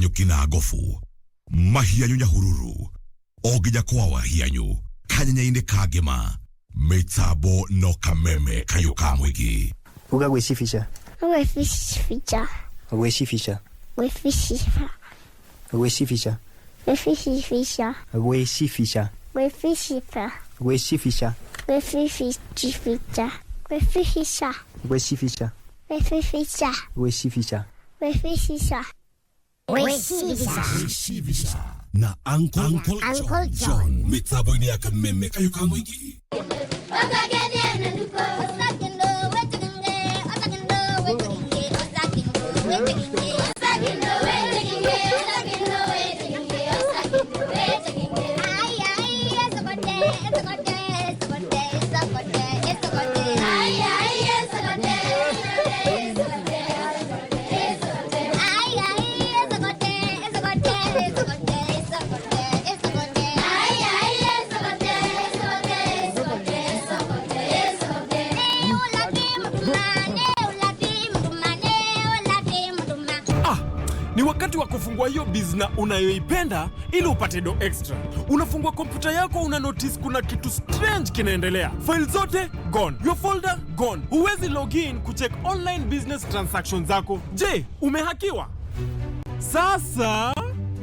Kanyuki na Gofu, Wahianyu Nyahururu, Ogija kwa Wahianyu, Kanyanyaine Kagema, Metabo no Kameme Kayuka Mwigi. Uga wesifisha. Wesifisha. Wesifisha. Wesifisha. Wesifisha. Wesifisha. Wesifisha. Wesifisha. Wesifisha. Wesifisha. Wesifisha. Wesifisha. Wesifisha. Wesifisha. Wesifisha. Wesifisha. Na Uncle John. Metabo ni Kameme Kayuka Mwigi. Ni wakati wa kufungua hiyo business unayoipenda ili upate do extra. Unafungua kompyuta yako, una notice kuna kitu strange kinaendelea. Files zote gone. Your folder gone. Huwezi login kucheck online business transactions zako. Je, umehakiwa? Sasa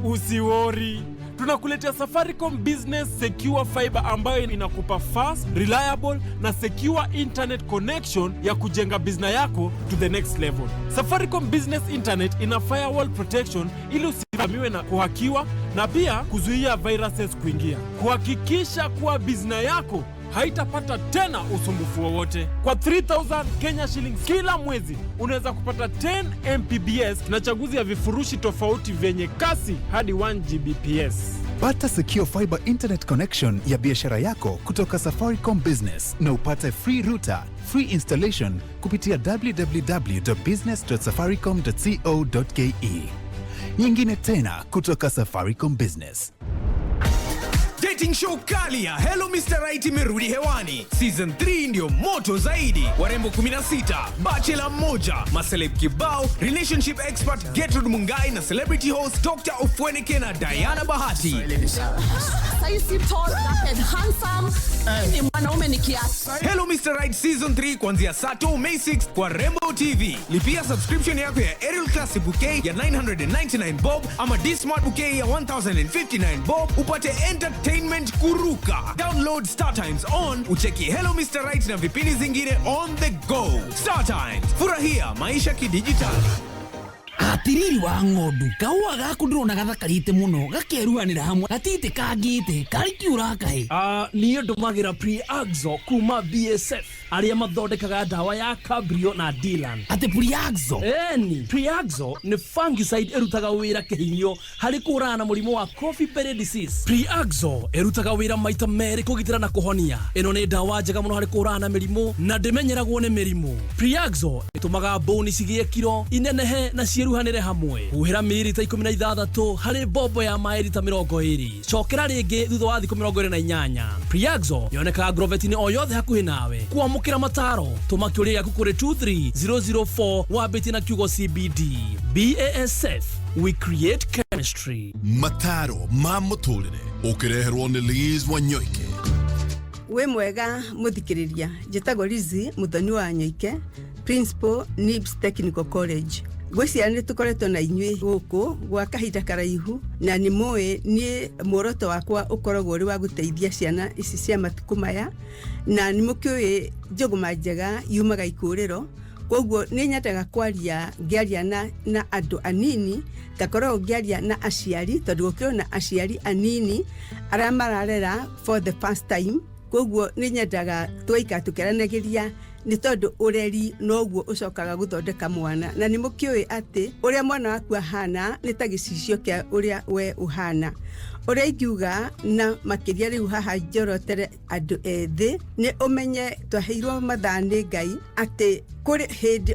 usiwori. Tunakuletea Safaricom Business Secure Fiber ambayo inakupa fast, reliable na secure internet connection ya kujenga business yako to the next level. Safaricom Business Internet ina firewall protection ili usivamiwe na kuhakiwa na pia kuzuia viruses kuingia. Kuhakikisha kuwa business yako haitapata tena usumbufu wowote. Kwa 3000 Kenya shillings kila mwezi unaweza kupata 10 Mbps na chaguzi ya vifurushi tofauti vyenye kasi hadi 1 Gbps. Pata secure fiber internet connection ya biashara yako kutoka Safaricom Business na upate free router, free installation kupitia www.business.safaricom.co.ke. Nyingine tena kutoka Safaricom Business. Dating show kali ya Hello Mr. Right imerudi hewani. Season 3 ndio moto zaidi. Warembo 16, bachelor mmoja, maseleb kibao, relationship expert Gertrude Mungai na celebrity host Dr. Ofweneke na Diana Bahati. Hello Mr. Right Season 3 kuanzia Sato May 6 kwa Rainbow TV. Lipia subscription yako ya Aerial Classic Bouquet ya 999 bob ama D-Smart Bouquet ya 1059 bob upate entertainment kuruka. Download Star Times on ucheki Hello Mr. Right na vipindi zingine on the go. Star Times, furahia maisha kidijitali. Atiriri wa ng'ondu kaua gaku ndirona gathakarite muno gakeruhanira hamwe gatite kangite kari kiura kahe niyo ndumagira Pre-Axo kuma BSF aria mathondekaga dawa ya Cabrio na Dylan. Ate Pre-Axo? Eni Pre-Axo ni fungicide erutaga wira kihinyo hari kurana murimo wa coffee berry disease. Pre-Axo erutaga wira maita meri kugitira na kuhonia. Eno ni dawa njega muno hari kurana mirimo na ndimenyeragwo ni mirimo. Pre-Axo itumaga bone cigie kiro inenehe na cieruhanire hamwe. Huhira mililita 16 hari bobo ya mailita 20. Chokera ringi thutha wa thikũ 28. Pre-Axo yoneka agrovetini o yothe hakuhi nawe. Kuamukira mataro tumakiuria yaku kuri 23004 wabiti na kiugo CBD. BASF, we create chemistry. Mataro ma muturire ukireherwo ni Liz Wanyoike. We mwega muthikiriria njitagwo Liz Muthoni wa Nyoike, Principal NIBS Technical College. Gwiciara ni tukoretwo na inyui guku gwa kahinda karaihu na ni moe ni muoroto wakwa ukoragwo ri wa guteithia ciana ici cia matuku maya na ni mukiui njuguma njega yumaga ikuriro. Koguo ni nyataga kwaria ngiaria na andu anini takorwo ngiaria na aciari tondu gukiro na aciari anini aria mararera for the first time. Koguo ni nyataga twaika tukeranagiria ni tondu ureri noguo ucokaga guthondeka mwana na ni mukiui ati uria mwana waku ahana ni ta gicicio kia uria we uhana. Uria ingiuga na makiria riu haha njorotere andu ethi ni umenye twaheirwo mathani Ngai ati kuri hindi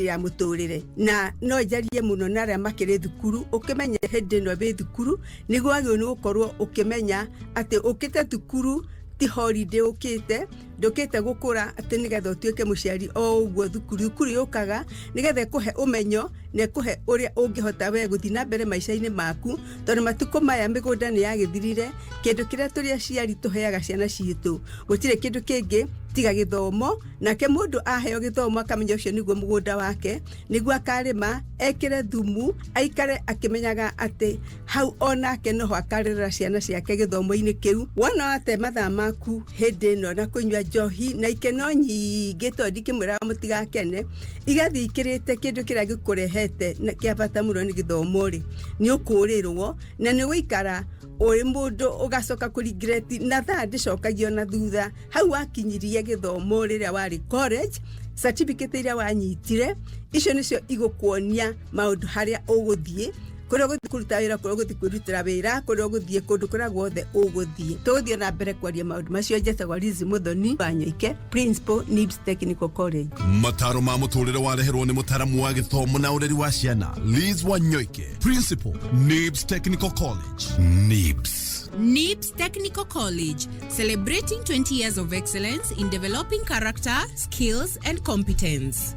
ya muturire na no njarie muno na aria makiri thukuru ukimenya hindi no be thukuru niguo agio ni gukorwo ukimenya ati ukite thukuru ti holiday ukite ndukite gukura ati nigetha utuike muciari o uguo thukuru yukaga nigetha kuhe umenyo ne kuhe uria ungihota we guthina mbere maica-ini maku tondu matuko maya migunda ni yagithirire kindu kiria turi aciari tuheaga ciana citu gutire kindu kingi tiga githomo nake mundu aheo githomo akamenya ucio niguo mugunda wake niguo akarima ekire thumu aikare akimenyaga ati hau onake noho akarera ciana ciake githomo-ini kiu wona ate mathaa maku hindi no na kunywa njohi na ikeno nyingi tondi kimwira mutigakene igathi ikirite kindu kiria gikurehete na kia bata muno ni githomo ri ni ukurirwo na ni guikara uri mundu ugacoka ku regret na thaa ndicokagio na thutha hau wakinyirie githomo riria wari college certificate iria wanyitire icio nicio igukuonia maundu haria uguthie kuria guthi kuruta wira kuria guthi kwirutira wira kuria guthie kundu kuria guothe uguthie tuguthie na mbere kwaria maundu macio njetagwa Liz Muthoni Wanyoike Principal NIBS Technical College. Mataro ma muturire wareherwo ni mutaramu wa githomo na ureri wa ciana Liz Wanyoike Principal NIBS Technical College. NIBS Technical College, celebrating 20 years of excellence in developing character, skills and competence.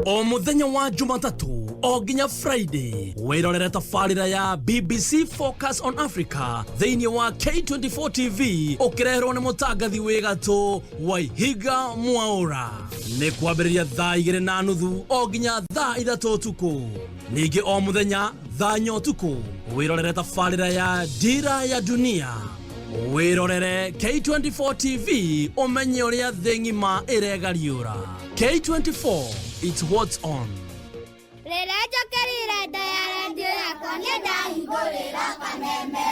O muthenya wa Jumatatu o ginya Friday wirorere tafarira ya BBC Focus on Africa thiini wa K24 TV ukirehero ni mutangathi wigatu Wahiga Mwaura ni kwambiriria thaa 2:30 o ginya thaa 3 utuku ningi o muthenya thaa 4 utuku wirorere tafarira ya Dira ya Dunia wirorere K24 TV umenye uria thĩ ng'ima iregariura. K24, it's what's on. Rĩrĩa njokerire nda ya rendio yakwa nĩ ndahingũrĩra Kameme.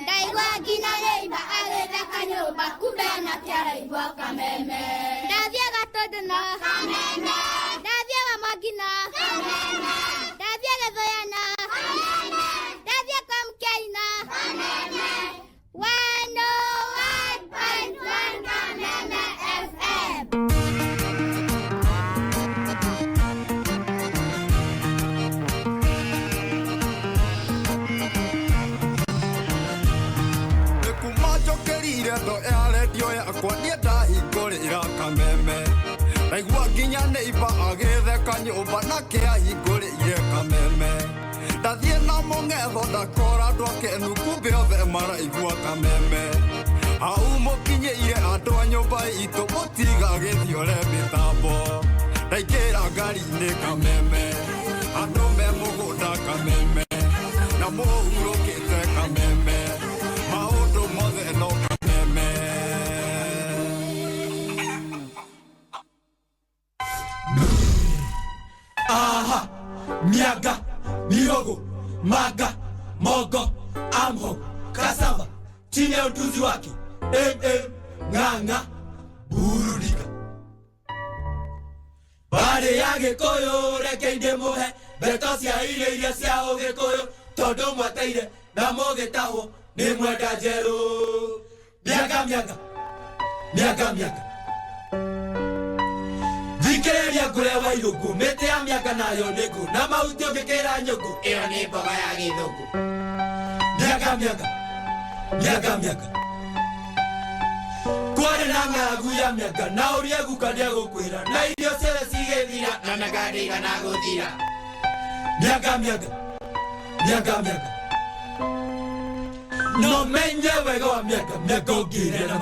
Ndaigua nginya nĩimba agĩte kanyũmba kumbe anake araigua Kameme. Ndathiĩ Gatũndũ Kameme. Ndathiĩ Gamangina Kameme. Ndathiĩ Gĩthũyana Kameme. Ndathiĩ Kamkeina Kameme. 101.1 Kameme FM. Ndo ya redio yakwa nĩ ndahingũrĩra Kameme ndaigua nginya nĩimba agĩthe kanyũmba nake ahingũrĩire Kameme ndathiĩ na mũng'etho ndakora andũ akenu kumbe othe maraigua Kameme hau mũkinyĩire andũ a nyũmba itũ mũtigagĩthiore mĩtambo ndaingĩra ngari-inĩ Kameme andũ me mũgũnda Kameme na mũhurũkĩte Kameme maũndũ mothe no Aha, miaga, mihogo, maga, mogo, amho, cassava, chini ya utuzi wake, nganga, burudika. Baada ya Gĩkũyũ reke inde muhe, ndeto cia iria cia Ũgĩkũyũ, tondũ mweteire na mũgĩtahwo nĩ mwenda njerũ. Miaga, Thikĩrĩria ngũrĩa wa irũngũ mĩtĩ ya mĩanga nayo nĩ ngũ na mahuti ũngĩkĩra nyũngũ ĩyo nĩ mboga ya gĩthũngũ. Mĩanga kwarĩ na ng'aragu ya mĩanga na ũrĩa guka nĩegũkwĩra na irio ciothe cigĩthira na mĩanga ndĩigana gũthira. Mĩanga no menye wega wa mĩanga ũngĩrĩa na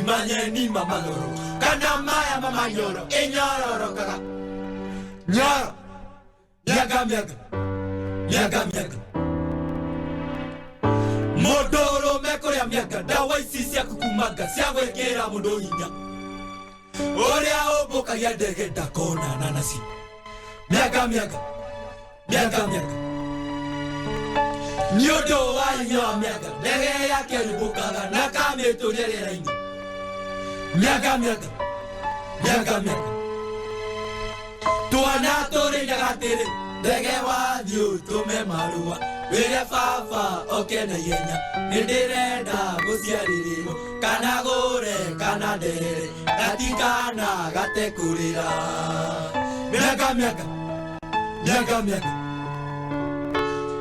manyeni mamaloro kana maya mamanyoro inyororokaga nyoro. Mĩanga mũndũ ũrũme kũrĩa mĩanga ndawa ici cia kukumanga cia gwĩkĩra mũndũ hinya ũrĩa ũmbũkagia ndege ndakonana nacio. Mĩanga nĩ ũndũ wa hinya wa mĩanga ndege yake ĩrũmbũkaga na kamĩtũria rĩera-inĩ. Mĩanga twana tũrĩiraga atĩrĩ ndege wathiĩ ũtũme marũa wĩre baba oke na ihenya nĩndĩrenda gũciarĩrĩrwo kana gũre kana nderere gatikana gate kũrĩra. Mĩanga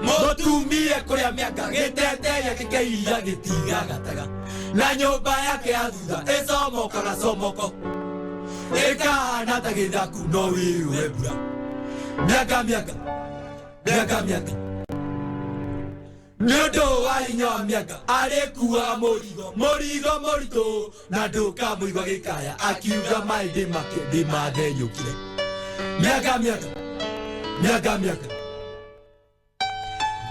mũtumie kũrĩa mĩanga gĩteteya gĩkĩiya gĩtiga gataga na nyumba yake ya thutha ĩcomokaga comoko ĩkahana ta gĩthaku no wĩyũe mbura. Mĩaka nĩ ũndũ wa hinya wa mĩaka arĩkuaga mũrigo mũritũ na ndũkamũigua gĩkaya akiuga maĩ ndĩmathenyũkire. Mĩaka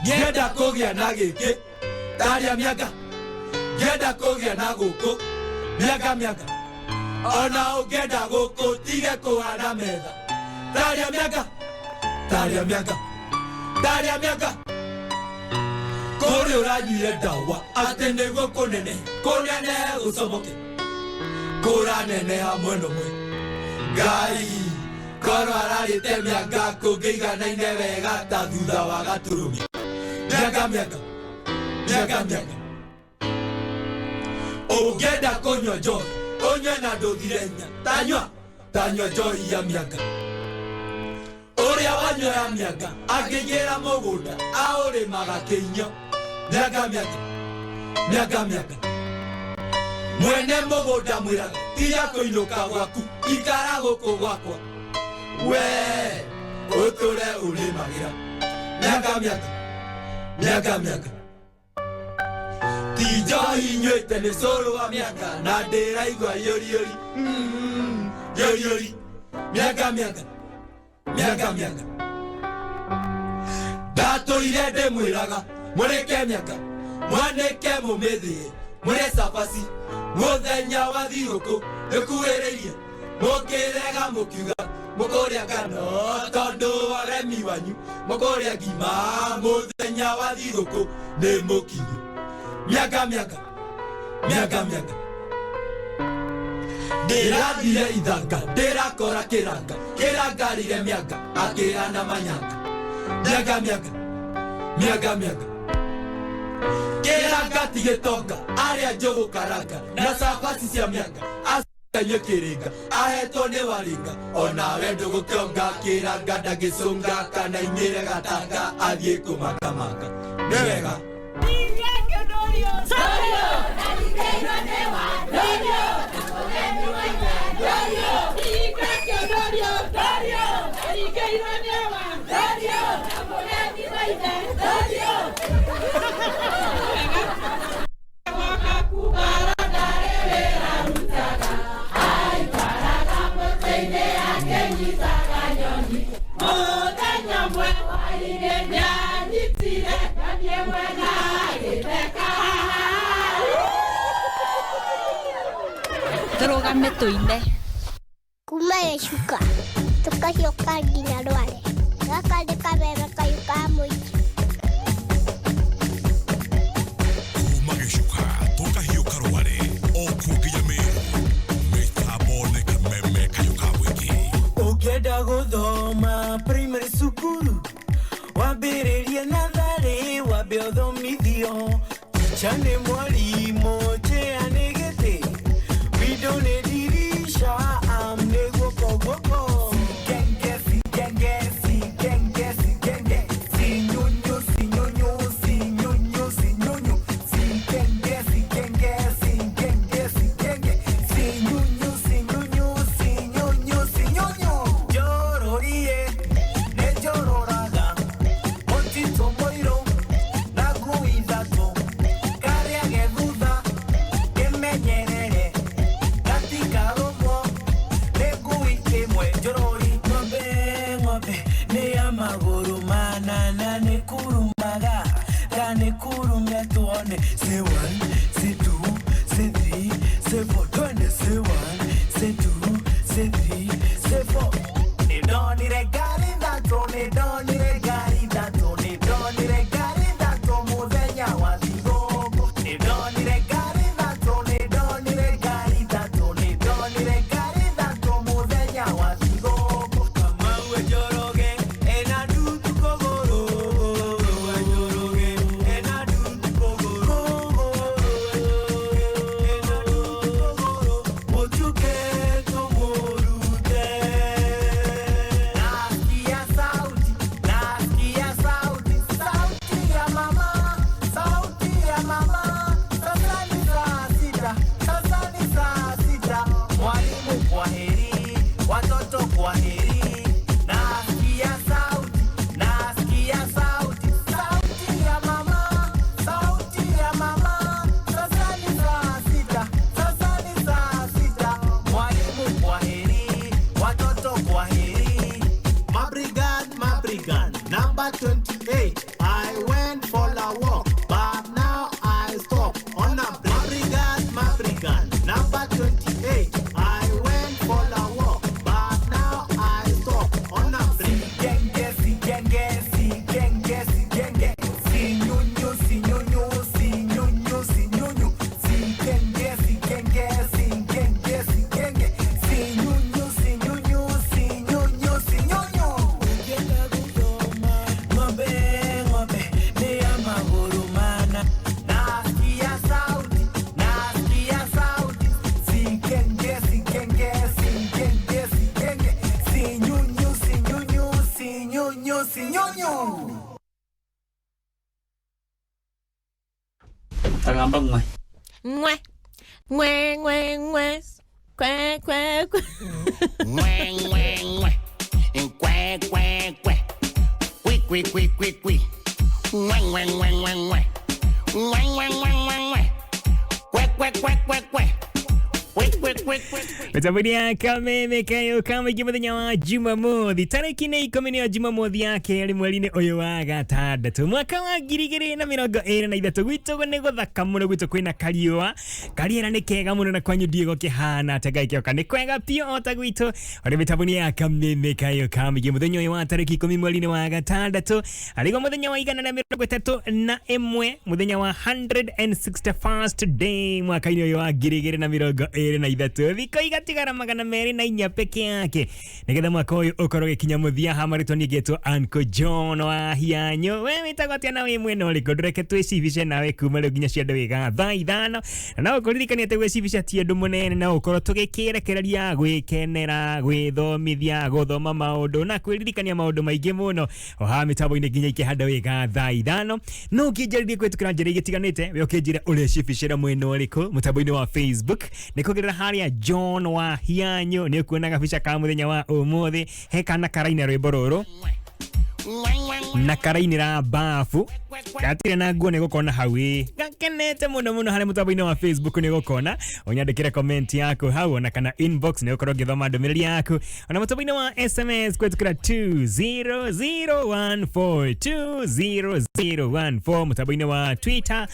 ngĩenda kũgĩa na gĩkĩ taria mĩaka ngĩenda kũgĩa na gũkũ. Mĩaka ona ũngĩenda gũkũ tige kũhanda metha. Taria mĩaka kũrĩ ũranyuire ndawa atĩ nĩguo kũnene gũcomoke kũraneneha mwena ũmwe. Ngai korwo ararĩte mĩaka kũngĩiganaine wega ta thutha wa gatũrũmi. Mĩaka ũngĩenda kũnyua njohi ũnyue na ndũthire hinya. Tanyua njohi ya mĩaka. Ũrĩa wanyoya mĩaka angĩgĩra mũgũnda aũrĩmaga kĩinyo. Mĩaka mwene mũgũnda mwĩraga tiga kũinũka gwaku ikara gũkũ gwakwa we ũtũre ũrĩmagĩra. Mĩaka ti njohi nyuĩte nĩ cũrũ wa mĩaka na ndĩraigua yũriũri. Mĩaka ndatũire ndĩmwĩraga mũrĩke mĩaka mwanĩke mũmĩthĩe mũrĩ cabaci mũthenya wa thigũkũ nĩkuhĩrĩirie mũkĩrega mũkiuga mũkũrĩa ngano tondũ wa remi wanyu mũkũrĩa ngima mũthenya wa thigũkũ nĩ mũkinyu. Mĩaka ndĩrathire ithanga ndĩrakora kĩrangarire mĩaka akĩhana manyanga. Mĩaka kĩranga tigĩtonga arĩa njũgũ karanga na cabaci cia mĩanga acikanyue kĩrĩnga ahetwo nĩ waringa. Onawe ndũgũkĩonga kĩranga ndagĩcũnga kana inyĩre gatanga athiĩ kũmakamanga. Nĩ wega tũrũgame tũine kuma Gĩcuka tũkacioka nginya Rware. Gaka nĩ Kameme kayũ ka mũingĩ. Kuma Gĩcuka tũkahiũka Rware oku nginya Meru. Mĩtambo nĩ Kameme kayũ ka mũingĩ. Ũngĩenda gũthoma primary cukuru wambĩrĩrie natharĩ wambe ũthomithio. Ticha nĩ mwarimũ njĩa nĩ gĩtĩ window nĩ dirisha nĩguo kogoko. Say one, say two, say three, say four. Say one, say two, say three, say four. They don't need a gari that on they don't need a gari that on they don't need a gari that on Mozenya was the go. They don't need a gari that on they don't need a gari that on they don't need a gari that on Mozenya was the go. Come on with your roge and I do to Kogoro. And I do to Kogoro. Sauti 28, I went for a walk, but now I stop on a Mabrigan. Number 28, I went for a walk, but now I stop on a Genge. Agamba ngwe. Ngwe. Ngwe ngwe ngwe. Kwe kwe kwe. Ngwe ngwe ngwe. Kwe kwe kwe. Kwi kwi kwi kwi kwi. Ngwe ngwe ngwe ngwe ngwe. Ngwe ngwe ngwe ngwe ngwe. Kwe kwe kwe kwe kwe. Metaburia Kameme kayuka mwiki muthenya wa Jumamothi tariki ni 10 ya Jumamothi yake yari mweri-ini uyu wa gatandatu mwaka wa 2023 gwitu ni guthaka muno gwitu kwina kariua kariera ni kega muno na kwanyu Diego kihana tagai kioka ni kwega pio ota gwitu ori metaburia Kameme kayuka mwiki muthenya uyu wa tariki 10 mweri-ini wa gatandatu aligo muthenya wa 131 muthenya wa 161st day mwaka-ini uyu wa 2023 thiko igatigara 204 peke yake nigetha mwaka uyu ukorwo gikinya muthia hamaritwo ni getwo Uncle John Wahianyu we witagwo atia na wi mwena uriku ndureke twicibice nawe kuma riu nginya ciande wiga thaa ithano na ukuririkania ati gwicibica ti andu munene na ukorwo tugikirekereria gwikenera gwithomithia guthoma maundu na kwiririkania maundu maingi muno oha mitambo-ini nginya ikihanda wiga thaa ithano no ukinjaririe kwitukira njira igitiganite we ukinjira uri cibicira mwena uriku mutambo-ini wa Facebook nikugerera haria John Wahianyu ni kuona gabica ka muthenya wa umuthi he kana karaina rwimbo ruru na karainira bafu gatire na nguo ni gukona hawi gakenete muno hari mutambo-ini wa Facebook ni gukona unyandikire comment yako hau na kana inbox ni ukorwo ngithoma ndumiriri yaku ona mutambo-ini wa SMS kwetukira 20014200014 mutambo-ini wa Twitter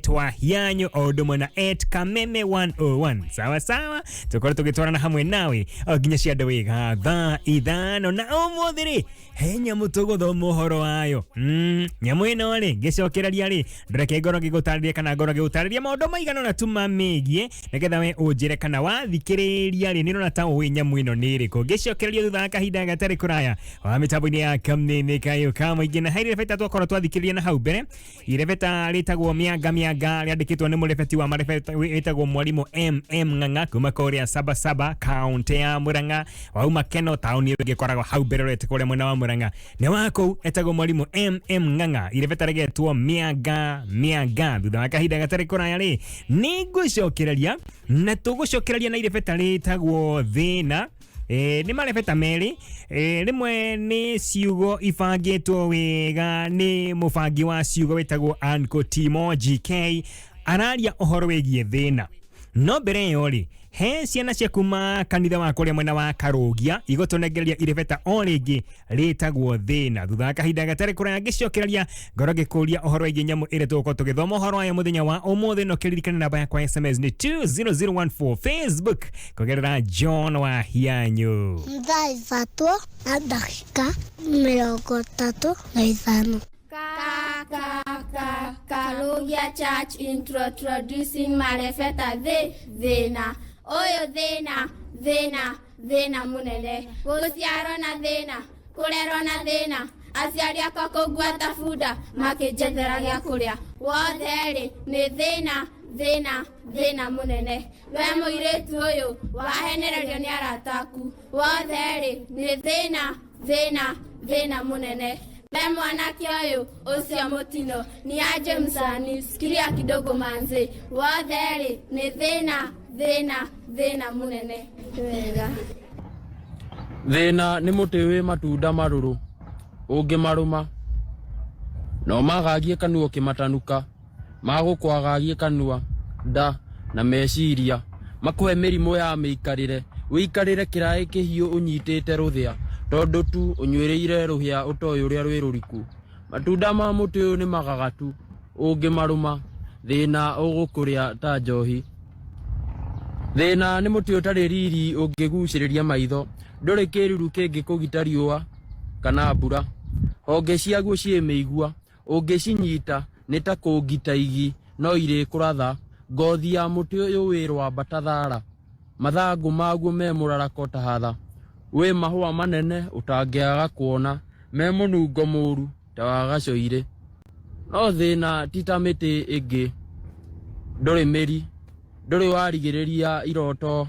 @Wahianyu odumwe na @Kameme101 sawa sawa tukorwo tugitwarana hamwe nawe nginya ciande wiga thaa ithano na umuthiri henya mutuguthoma uhoro wayo nyamu ino ri gicokereria ri ndureke ngoro gigutariria kana ngoro gigutariria maundu maigana na tuma migie nigetha we unjire kana wathikiriria ri nirona ta wi nyamu ino ni iriku gicokereria thutha wa kahinda gatari kuraya wa mitambo-ini ya Kameme kayuka mwingi na hairi rebeta twakorwo twathikiriria na hau mbere irebeta ritagwo mianga riandikitwo ni murebeti wa marebeta witagwo mwarimu Ng'ang'a kuma korea Sabasaba kaunti ya Murang'a wauma Keno tauni gikoragwo hau mbere retikuria mwena wa Murang'a ne wako etagwo mwarimu Ng'ang'a irebeta regetwo mianga thutha wa kahinda gatari kuraya ri ni ngucokereria na tugucokereria na irebeta ritagwo thina ni marebeta meri rimwe ni ciugo ibangitwo wega ni mubangi wa ciugo witagwo Uncle Timo GK araria uhoro wigie thina no mbere yo ri he ciana cia kuma kanitha wa kuria mwena wa Karugia igotonegereria irebeta o ringi ritagwo thina thutha wa kahinda gatari kuraya gicokereria ngoro gikuria uhoro wigie nyamu ire tuko tugithoma uhoro ayo muthenya wa umuthi no kiririkana namba yakwa SMS ni 20014 Facebook kugerera John Wahianyu thaa ithatu na dakika 35 Karugia Church introducing marefeta thina oyo thina munene guciarwo na thina kurerwo na thina aciari akwa kũngwata bunda makĩnjethera gĩa kũrĩa wothe rĩ nĩ thĩna mũnene we mũirĩtu ũyũ wahenererio nĩ arata aku wothe rĩ nĩ thĩna mũnene we mwanake ũyũ ũcio mũtino ni aje msani sikiria kidogo manze wothe rĩ nĩ thĩna mũnene wega thina ni muti wi matunda maruru ungimaruma no magagie kanua ukimatanuka magukwagagie kanua nda na meciria makuhe mirimu ya miikarire wiikarire kirai kihiu unyitite ruthia tondu tu unywireire ruhia utoyo uria rwi ruriku matunda ma muti uyu ni magagatu ungimaruma thina ugukuria ta njohi thina ni muti utari riri ungiguciriria maitho nduri kiruru kingikugita riua kana mbura honge ciaguo cie meigua ungicinyita ni ta kungita igi no iri kuratha ngothi ya muti uyu wirwa batathara mathangu maguo me murarako ta hatha we mahua manene utangiaga kuona me munungo muru ta wagacoire no thina tita miti ingi nduri meri nduri warigiriria iroto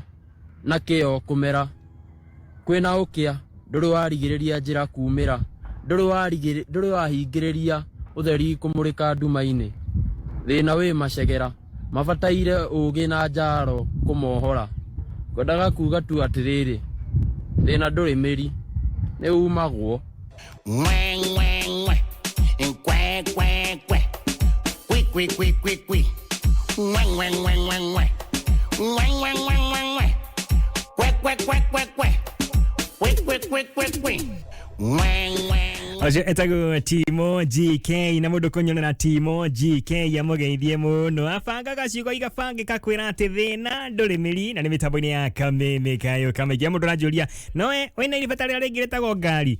na kio kumera kwina ukia nduri warigiriria njira kumira nduri wahingiriria utheri kumurika nduma-ini thina wi macegera mabataire ugi na njaro kumohora kwendaga kuga tu atiriri thina nduri meri ni umagwo Oje etago Timo GK na mundu kunyona Timo GK ya mugeithie muno afanga gacigo igabange kakwira ati thina nduri miri na ni mitambo-ini ya Kameme kayo kamegia mundu rajuria noe wena iribatari ringi ritago ngari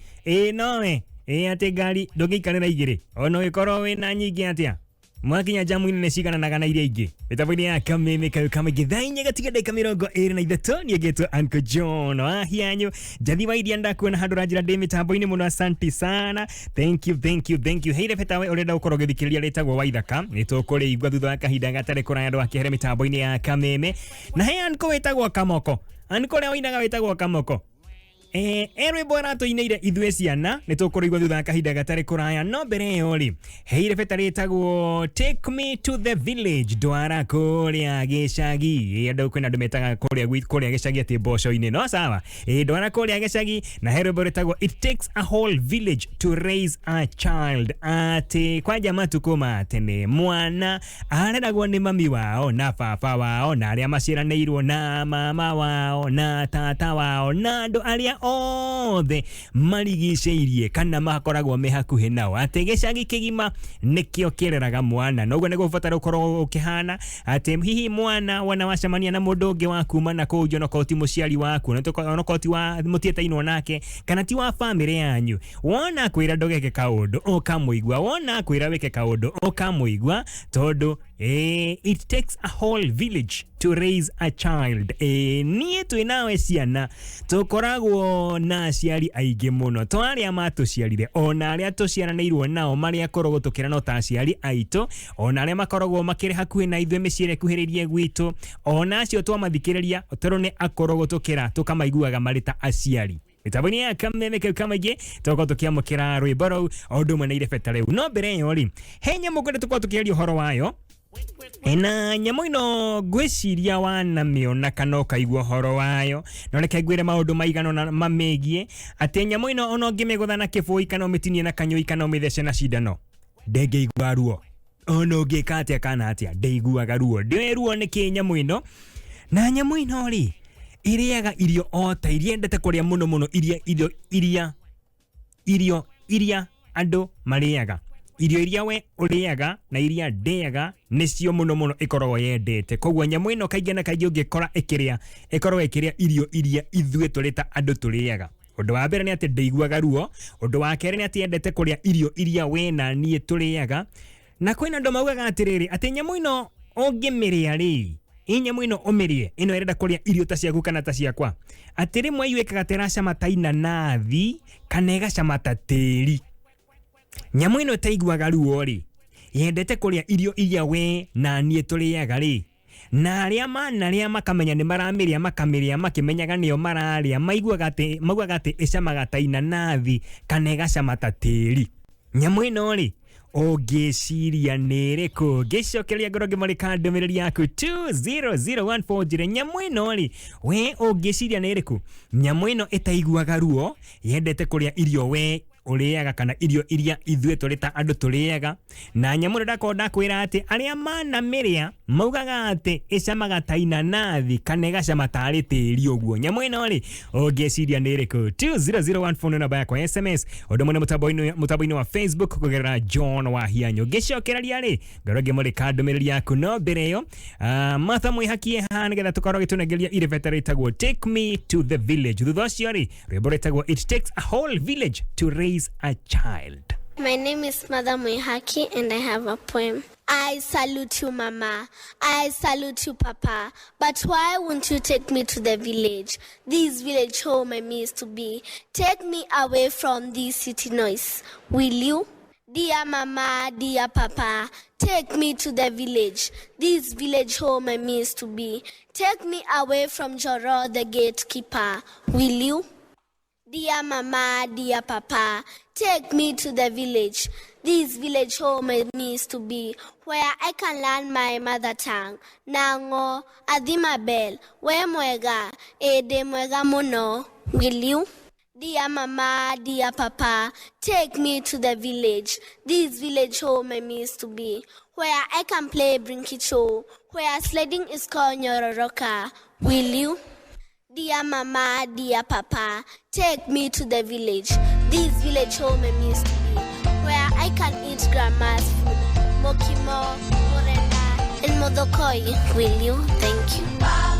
noe ati ngari ndungiikarira igiri ono ikorwo wina nyingi atia mwakinya jamu nene cigananaga na iria ingĩ mitambo-ini ya Kameme kayo kamegithainya gatiga ndagĩka 23 nĩgetwo Uncle John Wahianyu njathi wa iria ndakuona handũ ranjĩra ndĩ mitambo-ini mũno asante sana thank you heire beta we ũrenda gũkorwo ũgĩthikĩrĩria rĩtagwo Waithaka nĩtũkũrĩigua thutha wa kahinda gatarĩ kũraya andũ akĩhere mitambo-ini ya Kameme na he Uncle wĩtagwo Kamoko Uncle ũrĩa wĩinaga wĩtagwo Kamoko rwĩmbo ratũinĩire ithuĩ ciana nĩtũkũrĩigua thutha wa kahinda gatarĩ kũraya no mbere ĩyo rĩ heire beta rĩtagwo Take Me to the Village ndwara kũrĩa gĩcagi andũ kwĩna andũ metaga kũrĩa gĩcagi atĩ mboco-inĩ no sawa ndwara kũrĩa gĩcagi na he rwĩmbo rĩtagwo It Takes a Whole Village to Raise a Child atĩ kwanja matukũ ma tene mwana areragwo nĩ mami wao na baba wao na arĩa maciaranĩirwo na mama wao na tata wao na andũ arĩa othe marigicĩirie kana makoragwo me hakuhĩ nao atĩ gĩcagi kĩgima nĩkĩo kĩreraga mwana noguo nĩguo ũbatara gũkorwo ũkĩhana atĩ hihi mwana wona wacemania na mũndũ ũngĩ wa kuma na kũu nja onokorwo ti mũciari waku onokorwo ti wa mũtiĩtainwo nake kana ti wa bamĩrĩ yanyu wona kwĩra ndũgeke kaũndũ ũkamũigua wona kwĩra wĩke kaũndũ ũkamũigua tondũ it takes a whole village to raise a child niĩ twĩ nawe ciana tũkoragwo na aciari aingĩ mũno to arĩa matũciarire ona arĩa tũciaranĩirwo nao marĩa koragwo tũkĩra no ta aciari aitũ ona arĩa makoragwo makĩrĩ hakuhĩ na ithuĩ mĩciĩ ĩrĩa ĩkuhĩrĩirie gwitũ ona acio twamathikĩrĩria tondũ nĩ akoragwo tũkĩra tũkamaiguaga marĩ ta aciari mitambo-ini ya Kameme kayo kamaingĩ tũkorwo tũkĩamũkĩra rwĩmbo rũu o ũndũ ũmwe na irebeta rĩu no mbere ĩyo rĩ he nyamũ kwenda tũkorwo tũkĩaria ũhoro wayo na nyamũ ĩno ngwĩciria wanamĩona kana ũkaigua ũhoro wayo no reke ngwĩre maũndũ maigana na mamĩgiĩ atĩ nyamũ ĩno ona ũngĩmĩgũtha na kĩbũi kana ũmĩtinie na kanyũi kana ũmĩthece na cindano ndĩngĩigua ruo ona ũngĩka atĩa kana atĩa ndĩiguaga ruo ndĩũĩ ruo nĩkĩ nyamũ ĩno na nyamũ ĩno rĩ ĩrĩaga irio o ta iria endete kũrĩa mũno irio andũ marĩaga irio iria we ũrĩaga na iria ndĩaga nĩcio mũno ĩkoragwo yendete koguo nyamũ ĩno kaingĩ na kaingĩ ũngĩkora ĩkoragwo ĩkĩrĩa irio iria ithuĩ tũrĩ ta andũ tũrĩaga ũndũ wa mbere nĩ atĩ ndĩiguaga ruo ũndũ wa kerĩ nĩ atĩ yendete kũrĩa irio iria we na niĩ tũrĩaga na kwĩna andũ maugaga atĩrĩrĩ atĩ nyamũ ĩno ũngĩmĩrĩa rĩ nyamũ ĩno ũmĩrĩe ĩno ĩrenda kũrĩa irio ta ciaku kana ta ciakwa atĩ rĩmwe yuĩkaga ta ĩracama ta inanathi kana ĩgacama ta tĩri nyamũ ĩno ĩtaiguaga ruo rĩ yendete kũrĩa irio iria we na niĩ tũrĩaga rĩ na arĩa manarĩa makamenya nĩ maramĩrĩa makamĩrĩa makĩmenyaga nĩo mararĩa maugaga atĩ ĩcamaga ta inanathi kana ĩgacama ta tĩri nyamũ ĩno rĩ ũngĩciria nĩ ĩrĩkũ ngĩcokeria ngoro ngĩmũrĩka ndũmĩrĩri yaku 20014 njĩre nyamũ ĩno rĩ we ũngĩciria nĩ ĩrĩkũ nyamũ ĩno ĩtaiguaga ruo yendete kũrĩa irio we ũrĩaga kana irio iria ithuĩ tũrĩ ta andũ tũrĩaga na nyamũ ĩno ndakorwo ndakwĩra atĩ arĩa manamĩrĩa maugaga ati icamaga ta inanathi kana igacama tarĩ tĩri ũguo. Nyamũ ĩno rĩ ũngĩciria nĩ ĩrĩkũ? 2001 phone namba yakwa SMS ũndũ mũne mũtambo-inĩ wa Facebook kũgerera John Wahianyu. Ngĩcokereria rĩ ngaroge mũrĩ kandũmĩrĩri yaku no mbere ĩyo Martha Mwihakie haha nĩgetha tũkorwo gĩtũnengeria irĩbeta rĩtagwo Take Me to the Village. Thutha ũcio rĩ rwĩmbo rĩtagwo It Takes a Whole Village to Raise a Child. My name is Mother Mwihaki and I have a poem. I salute you, Mama. I salute you, Papa. But why won't you take me to the village? This village home I miss to be. Take me away from this city noise. Will you? Dear Mama, dear Papa, take me to the village. This village home I miss to be. Take me away from Joro, the gatekeeper. Will you? Dear Mama, dear Papa, take me to the village. This village home I miss to be, where I can learn my mother tongue. Nango, Adima Bell, where mwega, ede mwega mono. Will you? Dear Mama, dear Papa, take me to the village. This village home I miss to be, where I can play brinkicho, where sledding is called Nyororoka. Will you? Dear Mama, dear Papa, take me to the village. This village home I miss to be, where I can eat grandma's food, mokimo, morena, and modokoi. Will you? Thank you. I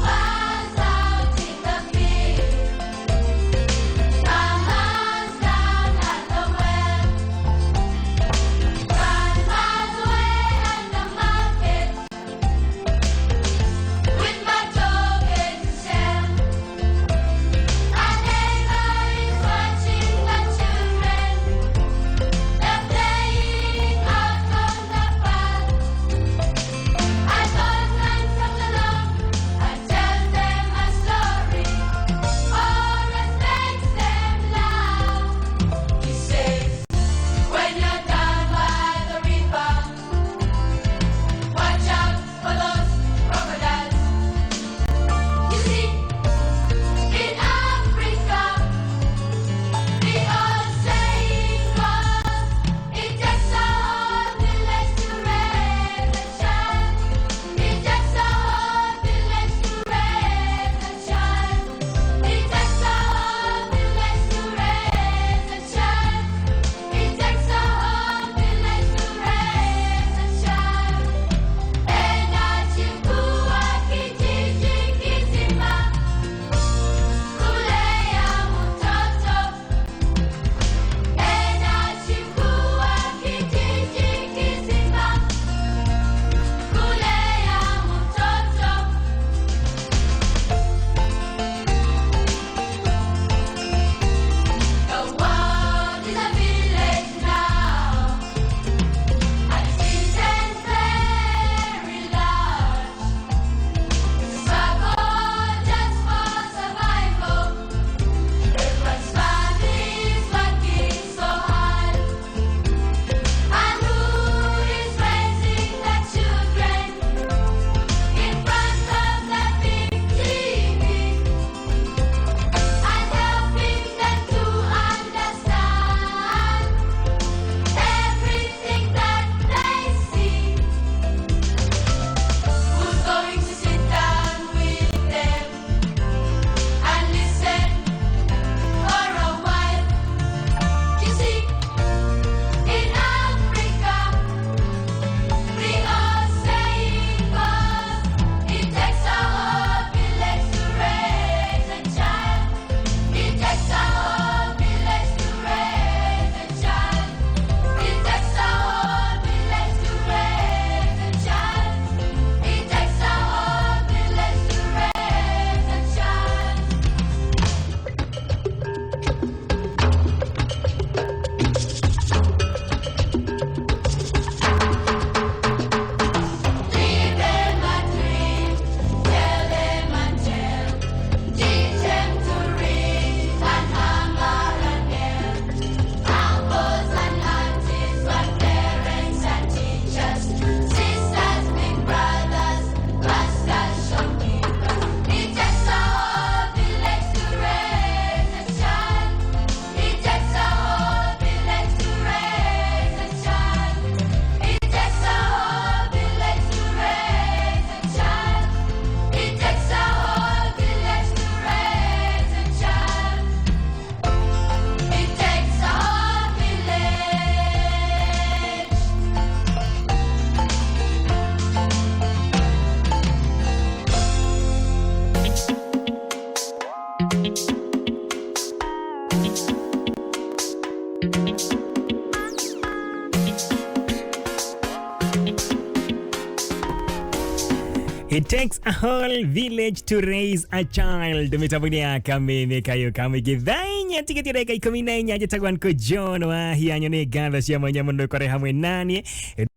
It takes a whole village to raise a child. Mitabuni ya Kameme Kayuka Githainya tiketi reka 14 ajitagwa nko John Wahianyu ni gatha cia mwanya muno kore hamwe nani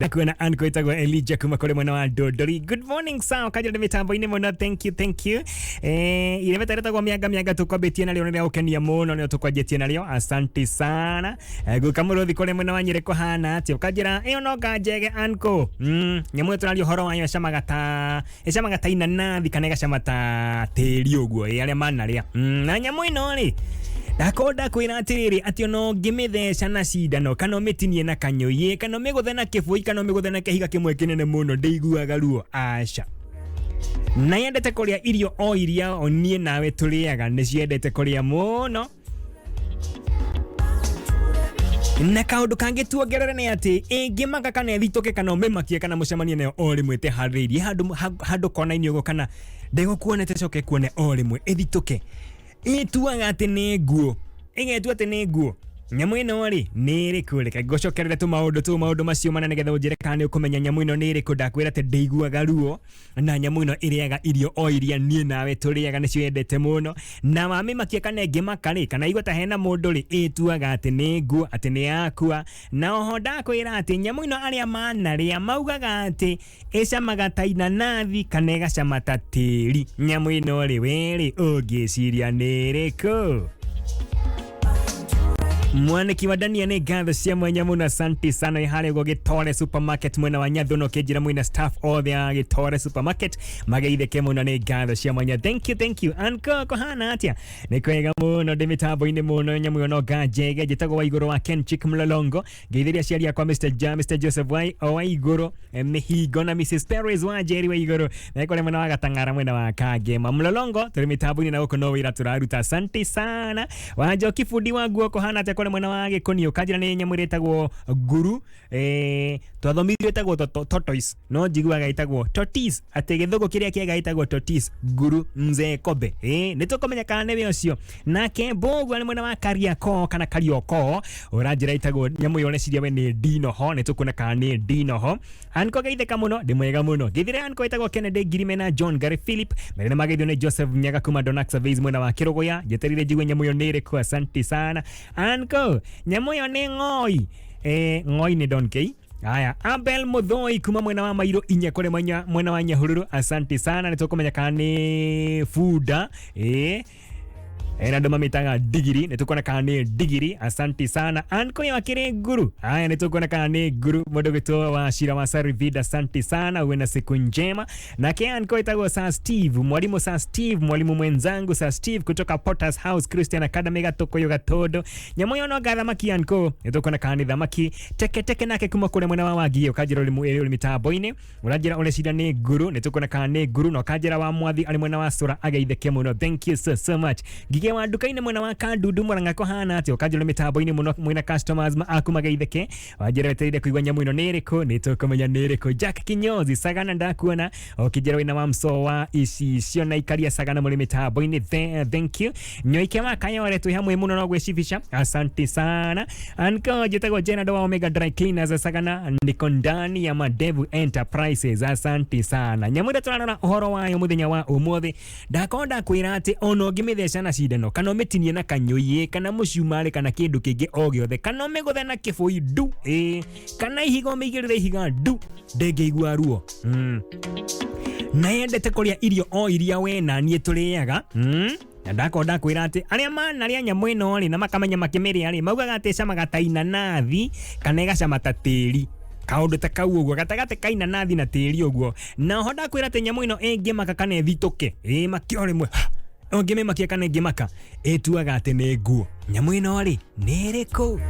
ndakwena anko itagwa Elijah kuma kore mwana wa Dodori. Good morning sawa kajira mitambo-ini muno, thank you ile vetareta kwa miaga tukwabetie na leo ndio ukenia muno ndio tukwajetie na leo, asante sana gukamuruthi kore mwana wa Nyereko hana ati kajira iyo no gajege anko nyamu tunalio horo wanyu shamagata echamagata inanathi kanega shamata teri uguo aria manaria na nyamu ino ri ndakonda kwira atiriri ati ono ngimithesha na cindano kana mitinie na kanyoye kana miguthe na kibui kana miguthe na kihiga kimwe kinene muno ndeiguaga ruo aca na yendete kuria irio o iria onie nawe turiaga ni ciendete kuria muno. Na kaundu kangi tuongerere ni ati ingimaka kana thitoke kana memakie kana mucemanie nayo o rimwe te hariri handu kona-ini ugo kana ndigukuonete coke kuone o rimwe ithitoke ituaga ati ni nguo igetua ati ni nguo nyamu ino ri ni riku reke gocokerere tu maundu macio mana nigetha unjire kana ukumenya nyamu ino ni riku ndakwira ati ndeiguaga ruo na nyamu ino iriaga irio o iria nie nawe turiaga nicio endete muno na mami makie kana ngimaka ri kana igua ta hena mundu ri ituaga ati ni nguo ati ni yakua na oho ndakwira ati nyamu ino aria manaria maugaga ati icamaga ta inanathi kana igacama ta tiri. Nyamu ino ri weri ungiciria ni riku mwaniki wa Dania ni gatha cia mwanya muno, asante sana ihare go Gitore supermarket mwena wa Nyathono kijira mwina staff all the Gitore supermarket mageitheke muno ni gatha cia mwanya, thank you anko kohana atia ni kwega muno ndimitambo-ini muno nyamu yo gajege jitago wa iguru wa Kenchik Mlolongo geithiria ciaria kwa Mr. Joseph wa iguru mihigo na Mrs. Perez wa Jerry wa iguru na kole mwena wa Gatangara mwena wa Kagema Mlolongo tuli mitambo-ini na uko no wira turaruta, asante sana wajo kifudi wa guo kohana atia kole mwena wa Gikonio kajira ni nyamu retagwo guru twathomithirio etagwo tortoise no njiguaga itagwo tortoise ati githugu kiria kiega itagwo tortoise guru nze kobe ni tukomenya kana ni ucio nake mbogu ni mwena wa Kariako kana Karioko uranjira itagwo nyamu yone ciria we ni dino ho ni tukuna kana ni dino ho anko geitheka muno ndi mwega muno githire anko itagwo Kennedy Girimena John Gary Philip merene mageithio ni Joseph Nyaga kuma Donax Vase mwena wa Kirogoya jeterire jigwe nyamu yo ni riku, asante sana anko nyamu yo ni ngoi ngoi ni donkey. Aya Abel Muthoi kuma mwena wa Mairo inya kore mwena wa Nyahururu, asante sana nitukomenya kana ni fuda ena ndoma mitanga digiri nitukona kana ni digiri, asante sana anko ya kire guru. Aya nitukona kana ni guru modogito wa Shira wa Sarivida, asante sana uwe na siku njema na ke anko itago sa Steve mwalimu mwenzangu sa Steve kutoka Potters House Christian Academy gatoko yoga todo nyamoyo no gatha maki anko nitukona kana ni thamaki teke nake kuma kule mwena wa Wagi ukajira uli mitambo-ini urajira ule shida ni guru nitukona kana ni guru no kajira wa Mwathi ali mwena wa Sura ageitheke muno, thank you so much gige wa duka-ini mwena wa Kandudu Murang'a kohana ati ukajira mitambo-ini muno mwena customers akumageitheke wajira weterire kuigwa nyamu ino ni riku nitukumenya ni riku. Jack Kinyozi sagana ndakuona ukijira wina wa Msowa icio na ikaria sagana muri mitambo-ini, thank you nyoike wa kayore tu hamwe muno no gwicifisha, asante sana anko jitagwo Jenna wa Omega Dry Cleaners sagana ndiko ndani ya Madevu Enterprises, asante sana nyamwira turarora uhoro wayo muthenya wa umuthi ndakonda kwira ati ono ngimithesha na cindano kana mitinie na kanyoye kana mucumari kana kindu kingi o giothe kana miguthe na kibui ndu kana ihigo migirire ihiga ndu ndengeigua ruo na yendete kuria irio o iria we na nie turiaga na ndakonda kwira ati aria manaria nyamu ino ri na makamenya makimiria ri maugaga ati camaga ta inanathi kana igacama ta tiri kaundu ta kau uguo gatagate ka inanathi na tiri uguo na honda kwira ati nyamu ino ingimaka kana ithitoke makio rimwe ongeme makia kana ingimaka etuaga ati ni nguo nyamu ino ri ni riku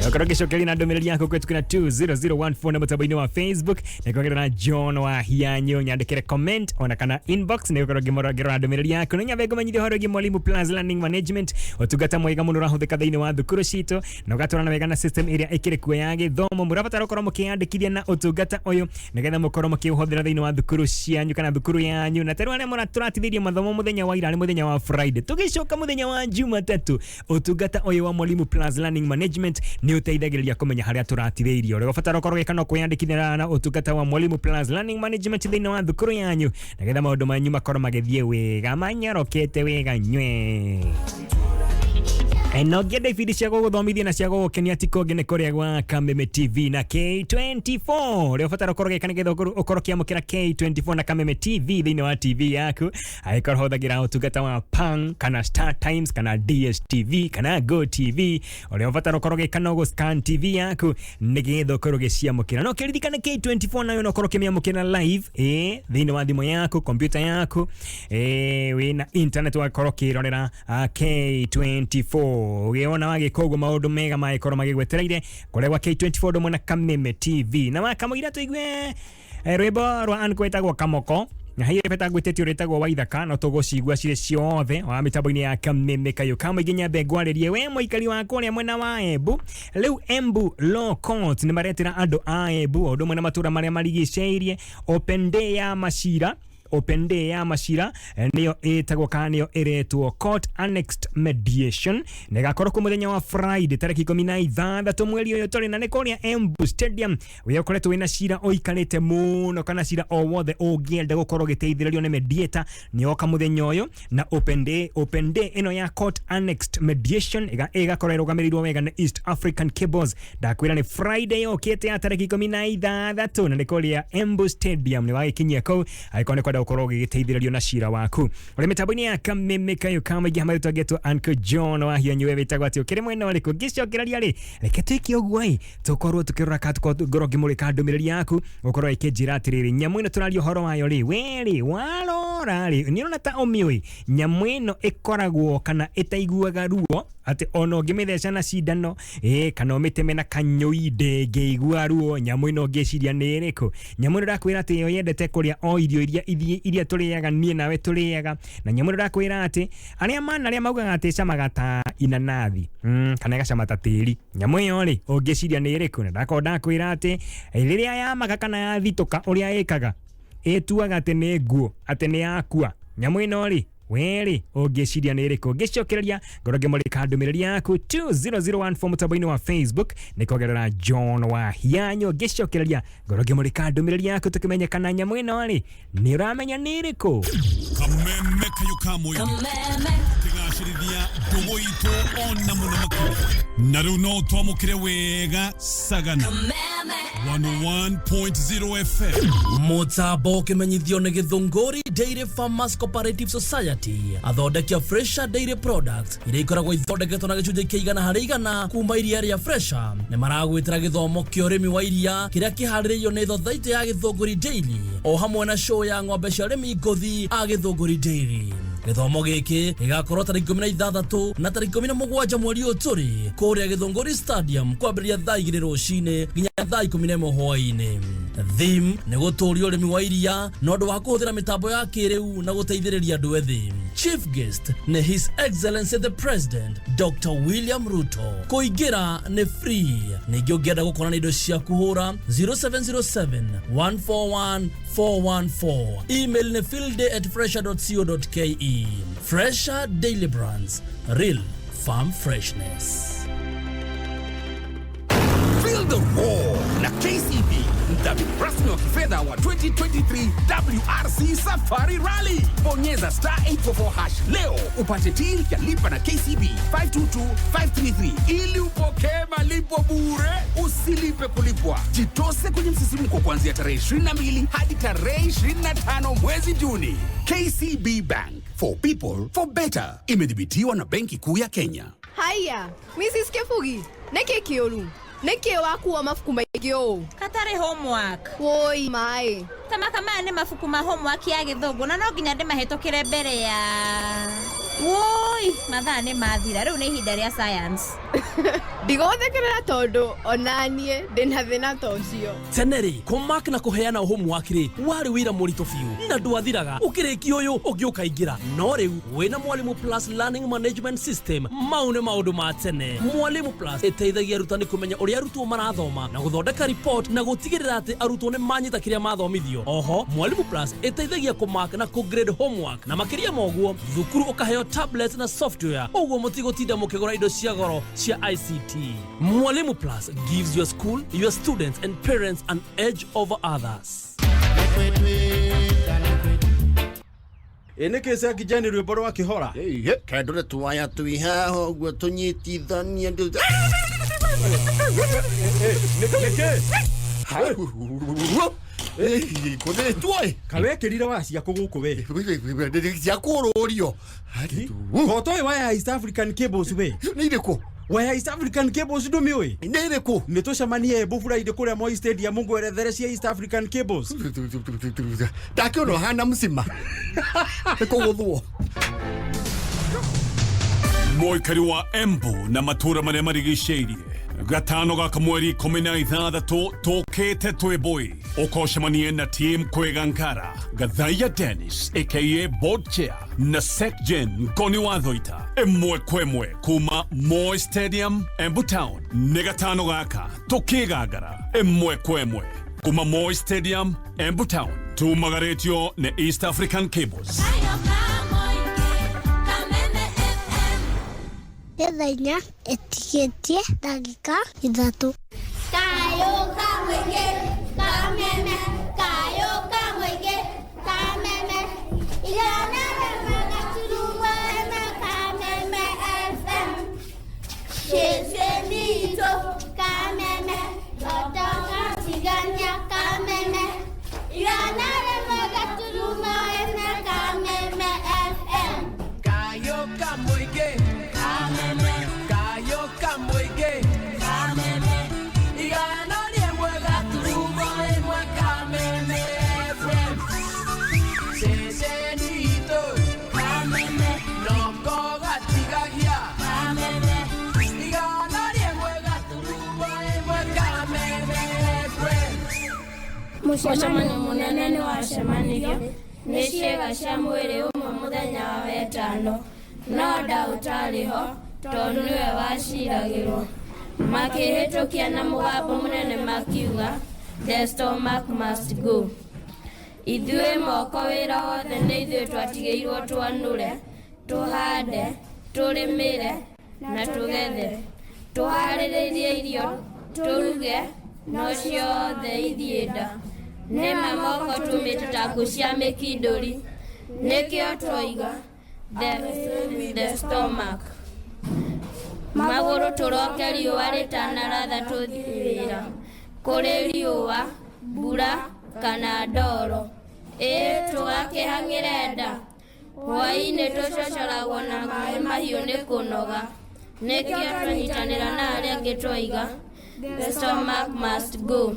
Okoroge shokeli na ndomereri yako kwetu kuna 20014 na mutabaini wa Facebook na kongera na John Wahianyu nyandikire comment ona kana inbox na okoroge morogero na ndomereri yako nya vego manyithio horoge mwalimu Plus Learning Management otugata mwega muno rahuthika thiini wa thukuru cito na ugatorana wega na system area ikire kuo ya githomo murabatara ukorwo mukiyandikithia na utugata uyu nigetha mukorwo mukiuhuthira thiini wa thukuru cianyu kana thukuru yanyu na teru aria murathirithirie mathomo muthenya wa ira ni muthenya wa Friday tugicoka muthenya wa Jumatatu utugata uyu wa mwalimu Plus Learning Management ni uteithagĩrĩria kũmenya harĩa tũratirĩirio. Rĩu ũbatara ũkorwo gĩkano kwĩyandĩkithia na ũtungata wa Mwalimu Plus Learning Management thĩinĩ wa thukuru yanyu, nĩgetha maũndũ manyu makorwo magĩthiĩ wega manyorokete wega nywe. No ngenda ibindi cia gũgũthomithia na cia gũgũkenia ti kũngĩ nĩ kũrĩa gwa Kameme TV na K24. Rĩu ũbatara ũkorwo gĩkano nĩgetha ũkorwo kĩamũkĩra K24 na Kameme TV thĩinĩ wa TV yaku, angĩkorwo hũthagĩra ũtungata wa Pang kana Star Times kana DSTV kana Go TV. Ũrĩa ũbatara ũkorwo gĩkano gũ-scan TV yaku nĩgetha ũkorwo gĩciamũkĩra. No kĩririkane K24 nayo no ũkorwo kĩmĩamũkĩra live thĩinĩ wa thimũ yaku, kompyuta yaku, wĩna internet wakorwo kĩrorera K24. Ugiona wagikogo maundu mega magĩkorwo magĩgwetereire kũrĩa gwa K24 ndũmwe na Kameme TV. Na makamũira tũigue rwĩmbo rwa ankwetagwo Kamoko, na hiyo petagwo tetio retagwo Waithaka, no tũgũcigua cirĩ ciothe wa mitambo-inĩ ya Kameme kayo kama iginya mbengwarĩrie we mũikari wa kũrĩa mwena wa Embu. Rĩu Embu Law Court nĩ maretĩra andũ a Embu ũndũ ũmwe na matũra marĩa marigicĩirie open day ya macira. Open day ya macira niyo ĩtagwo kana niyo ĩretwo court annexed mediation, na ĩgakorwo ku mũthenya wa Friday tarĩki 16 mweri ũyũ tũrĩ na nĩ kũrĩa Embu Stadium. Wĩ ũkoretwo wĩna cira ũikarĩte mũno kana cira o wothe ũngĩenda gũkorwo gĩteithĩrĩrio nĩ mediator nĩ oka mũthenya ũyũ na open day ĩno ya court annexed mediation ĩgakorwo ĩrũgamĩrĩirwo wega nĩ East African Cables. Ndakwĩra nĩ Friday yũkĩte ya tarĩki 16 na nĩ kũrĩa Embu Stadium. Nĩ wagĩkinyia kũu agĩkorwo nĩ ukorwo gĩteithĩrĩrio na cira waku. Uri mitambo-inĩ ya Kameme kayo kama igia marĩtwa getwo Uncle John Wahianyu wĩtagwo atĩ ũkĩrĩ mwena ũrĩkũ ngĩcokereria rĩ reke twĩke ũguo tũkorwo tũkĩrora ka ngoro ngĩmũrĩka ndũmĩrĩri yaku ũkorwo ikĩnjĩra atĩrĩrĩ nyamũ ĩno tũraria ũhoro wayo rĩ wĩrĩ warora rĩ nĩũrona ta ũmĩũĩ nyamũ ĩno ĩkoragwo kana ĩtaiguaga ruo ati ono ngĩmĩtheca na cindano kana ũmĩteme na kanyũi ndĩngĩigua ruo. Nyamũ ĩno ngĩciria nĩ ĩrĩkũ? Nyamũ ĩno ndakwĩra atĩ yo yendete kũrĩa o irio iria tũrĩaga niĩ nawe tũrĩaga, na nyamũ ĩno ndakwĩra atĩ arĩa maugaga atĩ camaga ta inanathi kana ĩgacama ta tĩri. Nyamũ ĩyo rĩ ũngĩciria nĩ ĩrĩkũ? Na ndakwĩra atĩ rĩrĩa yamaga kana yathitũka ũrĩa ĩkaga ĩtuaga atĩ nĩ nguo atĩ nĩ yakua. Nyamũ ĩno rĩ weri ũngĩciria nĩ ĩrĩkũ? Ngĩcokereria ngoro ngĩmũrĩka ndũmĩrĩri yaku 2001 form mũtambo-inĩ wa Facebook nĩ kuongerera John Wahianyu. Ngĩcokereria ngoro ngĩmũrĩka ndũmĩrĩri yaku tũkĩmenyekana nyamũ ĩno rĩ nĩ ũramenya nĩ ĩrĩkũ? Kameme kayo kamwe tigacirithia ndũgũ itũ ona mũno makĩria na rĩu no twamũkĩre wega Sagana 101.0 FM mũtambo ũkĩmenyithio nĩ Gĩthũngũri Dairy Farmers Cooperative Society athondekia Fresha Dairy Products iria ikoragwo ithondeketwo na gĩcunjĩ kĩa 100% kuma iria rĩa Fresha. Nĩ maragwĩtĩra gĩthomo kĩa ũrĩmi wa iria kĩrĩa kĩharĩrĩirio nĩ thothaitĩ ya Gĩthũngũri Dairy o hamwe na show ya ng'ombe cia arĩmi ngũthi a Gĩthũngũri Dairy. Gĩthomo gĩkĩ gĩgakorwo tarĩki 16 na tarĩki 17 mweri ũyũ tũrĩ kũrĩa Gĩthũngũri Stadium kwambĩrĩria thaa 2 rũcinĩ nginya thaa 11 hwaĩ-inĩ. Theme nĩ gũtũũria ũrĩmi wa iria na ũndũ wa kũhũthĩra mĩtambo ya kĩrĩu na gũteithĩrĩria andũ ethĩ. Chief guest nĩ His Excellency the President Dr. William Ruto. Kũingĩra nĩ free. Ningĩ ũngĩenda gũkorana na indo cia kũhũra 0707 141 414. Email nĩ fieldday@fresha.co.ke. Fresha Daily Brands, real farm freshness. Feel the roar na KCB, mdhamini rasmi wa kifedha wa 2023 WRC Safari Rally. Bonyeza *844# leo upate deal ya lipa na KCB 522533 ili upokee malipo bure, usilipe kulipwa. Jitose kwenye msisimko kuanzia tarehe 22 hadi tarehe 25 mwezi Juni. KCB Bank, for people for better. Imedhibitiwa na Benki Kuu ya Kenya. Haya, Mrs. Kefugi, neke kiolu. Neke wakuwa mafuku maigi ũũ katare homework woi mai kama nĩ mafuku ma homework ya Gĩthũngũ na no nginya ndĩmahĩtũkĩre mbere ya woi mathaa nĩ mathira rĩu nĩ ihinda rĩa science ndigothekerera tondũ onanie ndĩna thĩna ta ũcio. Tene rĩ kũmark na kũheana homework rĩ warĩ wĩra mũritũ biũ na ndwathiraga ũkĩrĩkia ũyũ ũngĩ ũkaingĩra. No rĩu wĩna Mwalimu Plus Learning Management System mau nĩ maũndũ ma tene. Mwalimu Plus ĩteithagia arutani kũmenya ũrĩa arutwo marathoma na gũthondeka report na gũtigĩrĩra atĩ arutwo nĩ manyita kĩrĩa mathomithio. Oho Mwalimu Plus ĩteithagia kũmark na kũgrade homework na makĩria moguo thukuru ũkaheo tablets na software uguo mutigotinda mukigura indo cia goro cia ICT. Mwalimu Plus gives your school, your students and parents an edge over others. Ene kesa kijani rwimbo rwa kihora. Kendore tuwaya tuihaho guo tunyitithania ndu. Kone tuwe kawe kirira wa cia kuguku we cia kururio koto wa East African Cables we niriko wa East African Cables ndumi we niriko nitucemanie bufura inde kuria Moi Stadium ngwerethere cia East African Cables takiono hana msima kuguthwo Moikari wa Embu na matura maria marigiceirie gatano gaka mweri 16 tokete twiboi ukoshemanie na team kwegankara Gathaiya Dennis aka Board Chair na Sekjen Ngoni wa Thoita emwe kwemwe kuma Moi Stadium Embu Town ne gatano gaka tukigagara emwe kwemwe kuma Moi Stadium Embu Town tumagaretio ne East African Cables. Ethanya etigetie ndagika 3. Kayoka mwenge Kameme kayoka mwenge Kameme igana rema tulumba na Kameme FM Shesenito Kameme Otoka tiganya Kameme igana rema tulumba na Kameme FM Kayoka mwenge Kayoka mwege Kameme igana liemwe gaturumo emwe Kameme FM Sesenito Kameme noko gatigagia Kameme igana liemwe gaturumo emwe Kameme FM Mucemanio munene ni wacemanirio nĩ ciĩga cia mwĩrĩ ũmwe mũthenya wa wetano no ndaũtarĩho tondũ nĩwe waciragĩrwo makĩhĩtũkia na mũgambo mũnene makiuga the stomach must go. Ithuĩ moko wĩra wothe nĩ ithuĩ twatigĩirwo twanũre tũhande tũrĩmĩre na tũgethe tũharĩrĩrie irio tũruge no ciothe ithiĩ nda nĩma moko tumĩte ta ngũ cia mĩkindũri nĩkĩo twoiga the stomach. Magũrũ tũroke riũa rĩtanaratha tũthiĩ wĩra kũrĩ riũa mbura kana ndoro tũgakĩhang'ĩre nda hwaĩ-inĩ tũcocoragwo na maĩ mahiũ nĩ kũnoga nĩkĩo twanyitanĩra na arĩa angĩ twoiga the stomach must go.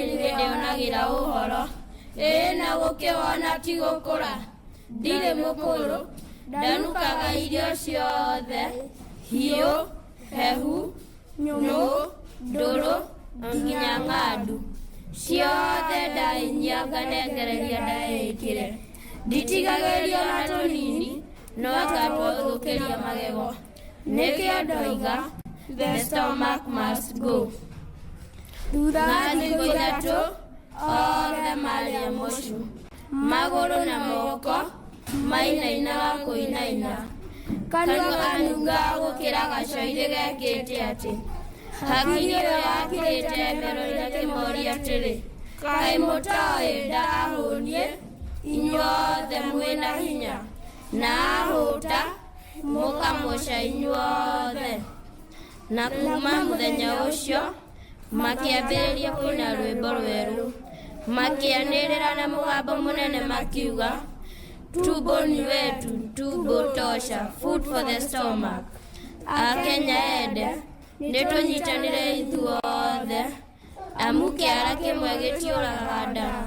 Ndĩonagĩra ũhoro na gũkĩwona ti gũkũra ndirĩ mũkũrũ ndanukaga irio ciothe hiũ hehu nyũmũ ndũrũ nginya ng'andu ciothe ndainyia nganengereria ndaĩkĩre nditigagĩrio na tũnini no ngatũthũkĩria magego nĩkĩo ndoiga the stomach must go. Thutha thikũ ithatũ othe marĩa mũcu magũrũ na moko mainainaga kũinaina kanua anunga gũkĩra gacoirĩ gekĩte atĩ hakiri ũyũ yakĩrĩte mbero-inĩ kĩmoria atĩrĩ kaĩ mũtoĩ ndahũnie inyuothe mwĩna hinya na ahũta mũkamũca inyuothe na kuma mũthenya ũcio makĩambĩrĩria kũina rwĩmbo rwerũ makianĩrĩra na mũgambo mũnene makiuga tumbo ni wetu tumbo tosha food for the stomach. Akenya ende nĩtũnyitanĩre ithuothe amu kĩara kĩmwe gĩtiũraga ndara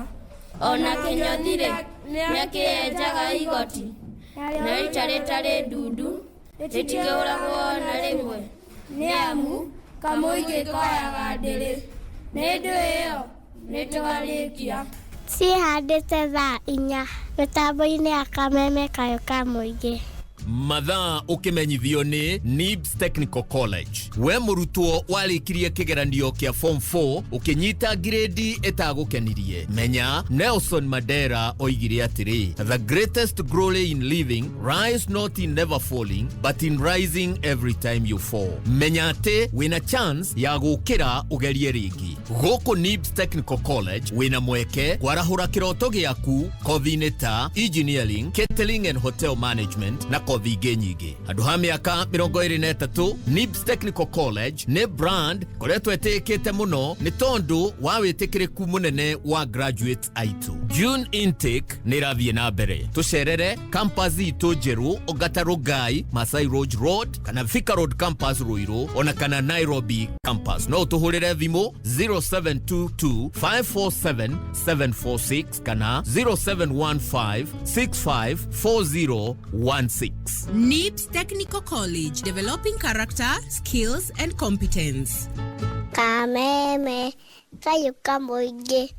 ona kĩnyothirĩ nĩakĩenjaga igoti na rita rĩtarĩ ndundu rĩtikĩũragwo na rĩmwe nĩ amu kamũingĩ koyaga ndĩrĩ nĩ ndũ ĩyo nĩtwarĩkia cihandĩte thaa 4 mĩtambo-inĩ ya Kameme kayo ka mũingĩ. mathaa ukimenyithio ni NIBS Technical College. We murutwo walikirie kigeranio kia form 4 ukinyita grade etagukenirie. Menya Nelson Mandela oigire atiri, the greatest glory in living rise not in never falling but in rising every time you fall. Menya ati wina chance ya gukira ugerie ringi. Goko NIBS Technical College wina mweke kwarahura kiroto giaku kothi ta engineering, catering and hotel management na kothi nyingi. Andu ha miaka 23 NIBS Technical College ne brand koretwo etekete muno ni tondu wa witikiriku munene wa graduates aitu. June intake ni rathie na mbere. Tucerere campus itu jeru Ogata Rogai Masai Road kana Thika Road campus Ruiru ona kana Nairobi campus. No tuhurire thimu 0722 547 746 kana 0715 654016. NIBS Technical College, developing character, skills and competence. Kameme kayuka moige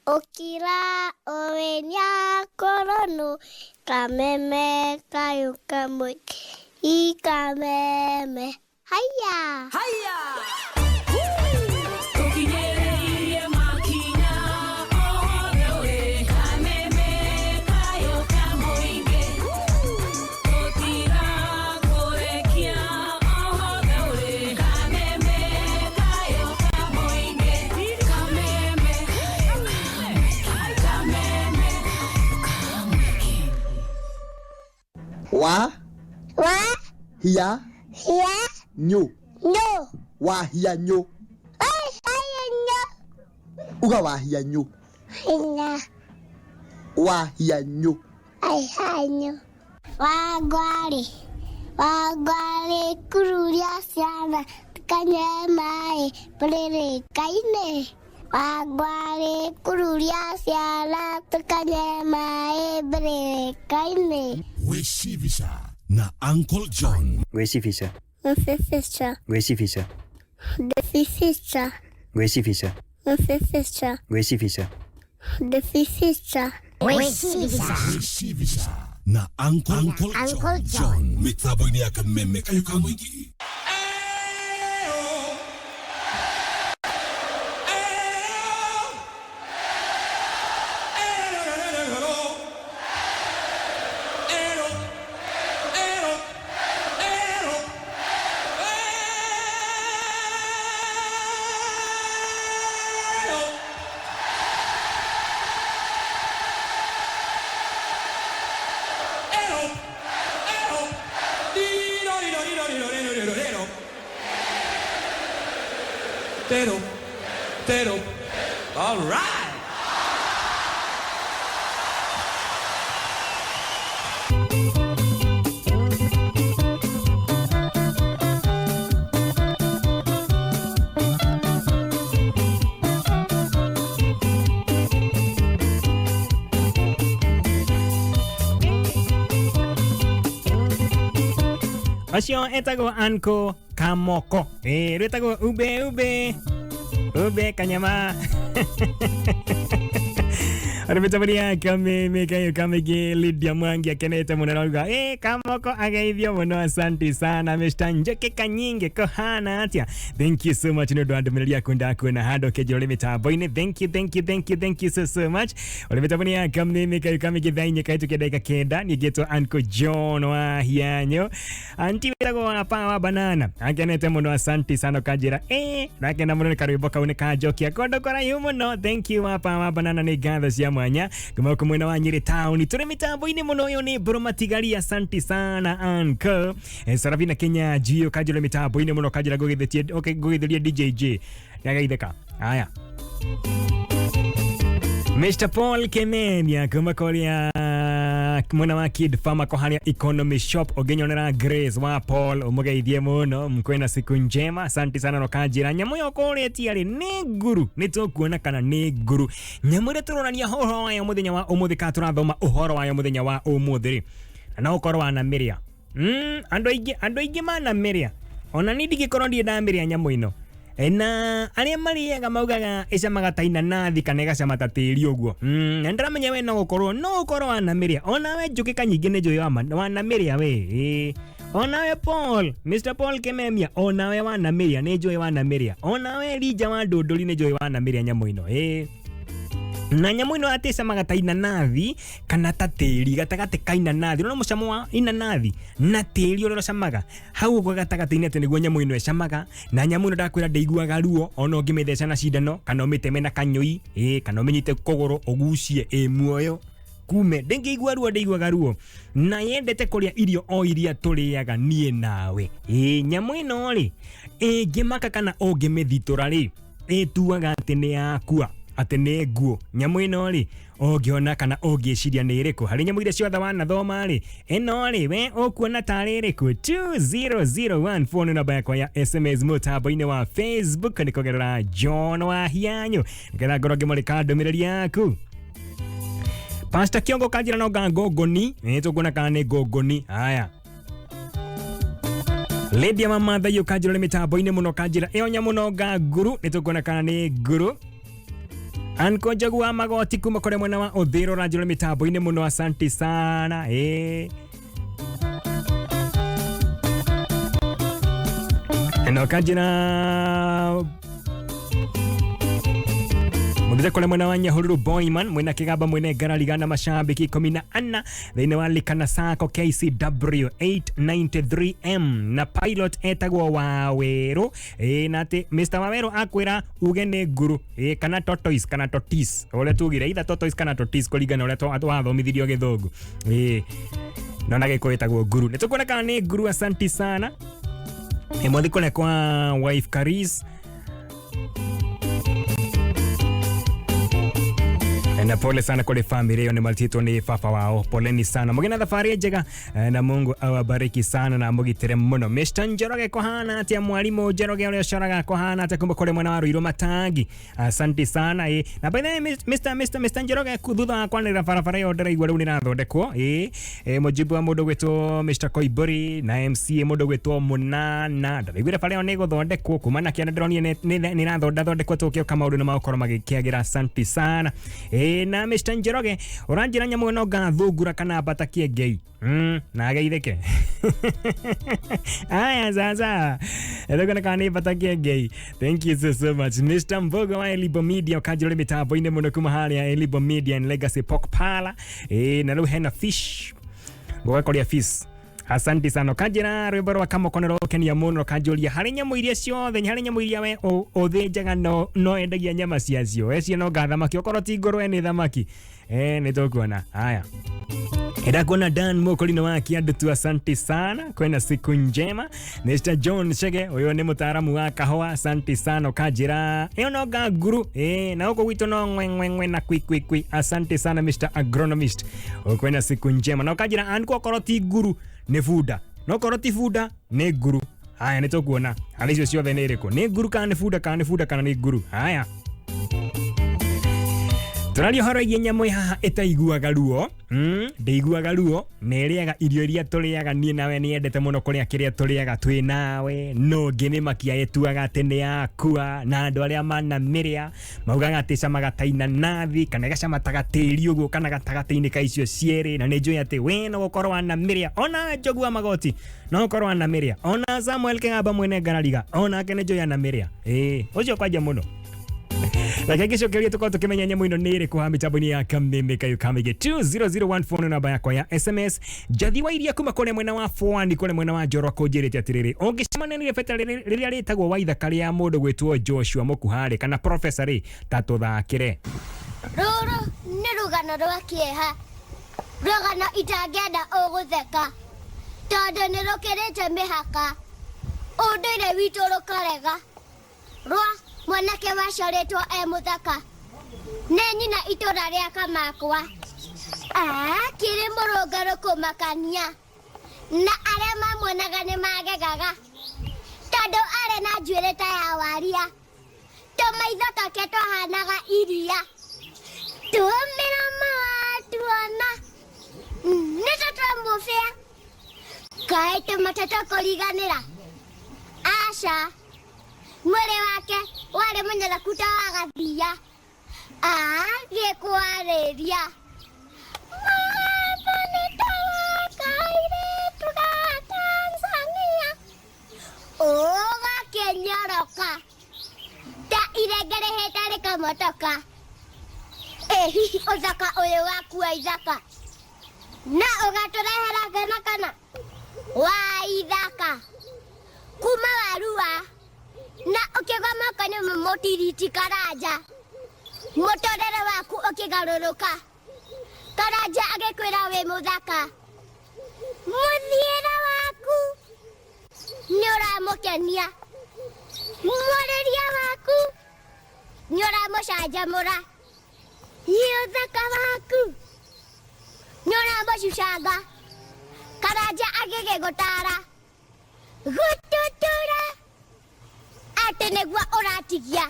okira owenya korono. Kameme kayuka moige ikameme haya Wahianyu. Wahianyu. Uga Wahianyu. Wahianyu. Wagwari kururia siana tukanye mai brere kaine. Wagwari kururia siana tukanye mai brere kaine. Weshivisha na Uncle John. Wesifisha. Mfifisha. Wesifisha. Defifisha. Wesifisha. Mfifisha. Wesifisha. Defifisha. Weshivisha na Uncle John. Mitabo ini ya Kameme kayuka mwingi. Tero. All right. Acio etago Anko Kamoko. Retago ube kanyama. Arabetabaria Kameme kayo kamege Lydia Mwangi akeneta munarauga Kamoko agaithio muno asante sana Mr. Njoke Kanyinge kohana atia. Thank you so much no ndwandumiriria kunda kuona hado kejole mitaboine. Thank you so much. Arabetabaria Kameme kayo kamege thainye kaitu kedaika kenda nigeto Uncle John Wahianyu. Anti wirago hapa banana. Akeneta muno asante sana kajira nakena muno karibu kaune kajokia kodo kora yumo no. Thank you hapa banana ni gather sia mwanya kama kumwena wa Nyeri town turi mitambo ini muno yo ni Bromatigali. Asante sana Uncle Saravina Kenya Gio kajira mitambo ini muno kajira gogethetie gogetheria DJJ nagaitheka haya Mr. Paul Kemenya kuma koria mwana wa Kid Farmer kwa hali ya Economy Shop ogenyonera Grace wa Paul umugeithie muno mkwena siku njema. Asante sana no kajira nyamuyo kore tiari ni guru nitukuona kana ni guru nyamure turonania horo wa muthenya wa umuthi ka turathoma uhoro wa muthenya wa umuthi na ukorwa na miria andu ingi mana miria ona ni ndigikorwo ndie ndamiria nyamu ino na aria mariaga maugaga icamaga ta inanathi kana igacama ta tĩri ũguo na ndĩramenya we no ũkorwo wanamĩrĩa ona we njũkĩka nyingĩ nĩ njũĩ wanamĩrĩa we onawe Paul, Mr. Paul Kameme, onawe wanamĩrĩa nĩ njũĩ wanamĩrĩa, onawe Lija wa Ndũndũri nĩ njũĩ wanamĩrĩa nyamũ ĩno na nyamũ ĩno atĩcamaga ta inanathi kana ta tĩri gatagatĩ ka inanathi. Ũrona mũcamo wa inanathi na tĩri ũrĩa ũcamaga hau ũguo gatagatĩ-inĩ atĩ nĩguo nyamũ ĩno ĩcamaga, na nyamũ ĩno ndakwĩra ndĩiguaga ruo ona ũngĩmĩtheca na cindano kana ũmĩteme na kanyũi kana ũmĩnyite kũgũrũ ũgucie muoyo kume ndĩiguaga ruo na yendete kũrĩa irio o iria tũrĩaga niĩ nawe. Nyamũ ĩno rĩ ĩngĩmaka kana ũngĩmĩthitũra rĩ ĩtuaga atĩ nĩ yakua atĩ nĩ nguo. Nyamũ ĩno rĩ ũngĩona kana ũngĩciria nĩ ĩrĩkũ harĩ nyamũ iria ciothe wanathoma rĩ ĩno rĩ we ũkuona tarĩ ĩrĩkũ? 2001 phone namba yakwa ya SMS mũtambo-inĩ wa Facebook nĩ kũgerera John Wahianyu nĩgetha ngorwo ngĩmũrĩka ndũmĩrĩri yaku. Pastor Kiongo kanjira no ngongoni tũkuona kana nĩ ngongoni. Haya Lady Mama Thayo kanjira nĩ mĩtambo-inĩ mũno kanjira ĩyo nyamũ no nguru nĩtũkuona kana nĩ nguru. Anko Njogu wa Magoti kuma kũrĩa mwena wa Ũthĩro ranjira nĩ mĩtambo-inĩ mũno, asante sana. Eno kanjira Muthire kule mwena wa Nyahururu Boyman mwena Kigamba mwena Garariga na mashambiki 14 thĩinĩ wa Likana Sacco KCW 893M na pilot etagwo Waweru na atĩ Mr. Waweru akwĩra uge nĩ nguru kana tortoise kana tortoise ũrĩa tugire either tortoise kana tortoise kũringana ũrĩa wathomithirio Gĩthũngũ no na Gĩkũyũ etagwo nguru. Nĩtũkuona kana nĩ nguru, asante sana. Mwathi kule kwa wife Karis na pole sana kule family yao, ni maltito ni papa wao, poleni sana, mugina thabari njega na Mungu awabariki sana na mugitere muno. Mr. Njoroge kohana atia mwalimu Njoroge ule shoraga kohana atia kumbe kule mwana wa Ruiru Matangi, asante sana na by the way Mr. Njoroge kuthutha kwanira barabara yo ndĩraigua rĩu nĩrathondekwo mujibu wa mũndũ gwĩtwo Mr. Koibori na MC mũndũ gwĩtwo Munana ndaigwire bara yo nĩgũthondekwo kuma na kĩana ndĩronire nĩrathondekwo tũkĩo kama ũndũ nĩmaũkorwo magĩkĩagĩra, asante sana. Na Mr. Njoroge uranjira nyamũ no gathungura kana mbata kĩengei na geithĩke. Aya sasa ndĩrona kana nĩ mbata kĩengei. Thank you so much Mr. Mbogo wa Elibo Media ukanjira mĩtambo-inĩ mũno kuma harĩa Elibo Media and Legacy Pork Parlor na rĩu hena fish gũgakoria fish. Asante sana kanjira rwĩmbo rwa kamokonero kenia mũno kanjũria harĩ nyamũ iria ciothe harĩ nyamũ iria we ũthĩnjaga no endagia nyama ciacio ecio no gathamaki okorwo ti ngũrwe nĩ thamaki nĩtũkuona. Haya enda kuona Dan Mokolino wa Kiandu tu, asante sana, kwena siku njema. Mr. John Chege uyo ni mutaalamu wa kahoa, asante sana kanjira ĩyo no nguru na huko gwitũ no ngwe na kwi asante sana Mr. Agronomist, kwena siku njema na kanjira anko koroti nguru nĩ funda no koroti funda nĩ nguru. Haya nĩtũkuona harĩ icio ciothe nĩ ĩrĩkũ, nĩ nguru kana nĩ funda kana nĩ nguru. Haya tũrario horo igia nyamũ haha ĩtaiguaga ruo ndĩiguaga ruo na ĩrĩaga irio iria tũrĩaga niĩ nawe nĩendete mũno kũrĩa kĩrĩa tũrĩaga twĩ nawe, no ngĩ nĩ makia ĩtuaga atĩ nĩ yakua na andũ arĩa manamĩrĩa maugaga atĩ camaga ta inanathi kana gacama ta gatĩri ũguo kana gatagatĩ-inĩ ka icio cierĩ, na nĩ njũĩ atĩ we no gũkorwo wanamĩrĩa, ona Njogu wa Magoti no gũkorwo wanamĩrĩa, ona Samuel Kĩgamba mwene Ngarariga onake nĩ njũĩ anamĩrĩa ũcio kwanja mũno. Like ngicokeria tuko tukimenya nyamũ ino nĩ ĩrĩkũ ha mĩtambo-inĩ ya Kameme kayo kamege 2001 namba yakwa ya SMS jathi wa iria kuma kũrĩa mwena wa Fuani kũrĩa mwena wa Njoroko njĩrĩte atĩrĩrĩ ũngĩcemania nĩ beta rĩrĩa rĩtagwo waithaka rĩa mũndũ gwĩtwo Joshua Mũkuharĩ kana Professor rĩ ta tũthakĩre. Rũrũ nĩ rũgano rwa kĩeha, rũgano itangĩenda ũgũtheka tondũ nĩ rũkĩrĩte mĩhaka, ũndũire witũ rũkarega rwa mwanake wacorĩtwo mũthaka nĩ nyina itũra rĩa Kamakwa kĩrĩ mũrũngarũ kũmakania na arĩa mamwonaga nĩ magegaga tondũ arĩ na njuĩrĩ ta ya waria, tũmaitho twake twahanaga iria, tũmĩra mawatuona nĩ tũtwamũbĩa kaĩ tũmate tũkũriganĩra, aca mwere wake wale mwenye kuta wagathia gĩkwarĩria ũgakenyoroka ta irengere hetarĩ kamotoka hihi ũthaka ũyũ waku wa ithaka na ũgatũrehera ngana kana wa ithaka kuma warua na ũkĩgomaka nĩ mũtiriti Karanja mũtũrĩre waku ũkĩgarũrũka Karanja agĩkwĩra wĩ mũthaka mũthiĩre waku nĩ ũramũkenia mũrĩria waku nĩ ũramũcanjamũra ũthaka waku nĩ ũramũcucanga Karanja agĩgĩgũtara gũtũtũra atĩ nĩguo ũratigia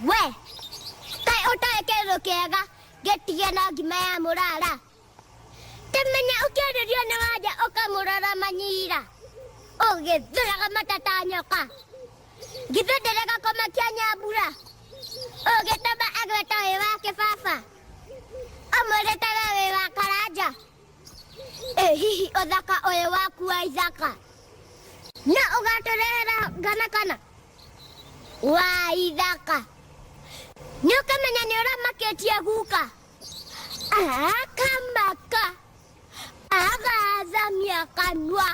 we kaĩ ũtoĩ kĩndũ kĩega gĩtige na ngima ya mũrara tũmenya ũkĩarĩrio nĩ wanja ũkamũrora manyira ũgĩthũraga matata nyoka gĩthũndĩre gakoma kĩa Nyambura ũgĩtamba agweta wĩ wake baba amwĩrĩtaga wĩ wa Karanja hihi ũthaka ũyũ waku wa ithaka na ũgatũrehera ngana kana wa ithaka nĩ ũkamenya nĩ ũramakĩtie guka akamaka agathamia kanua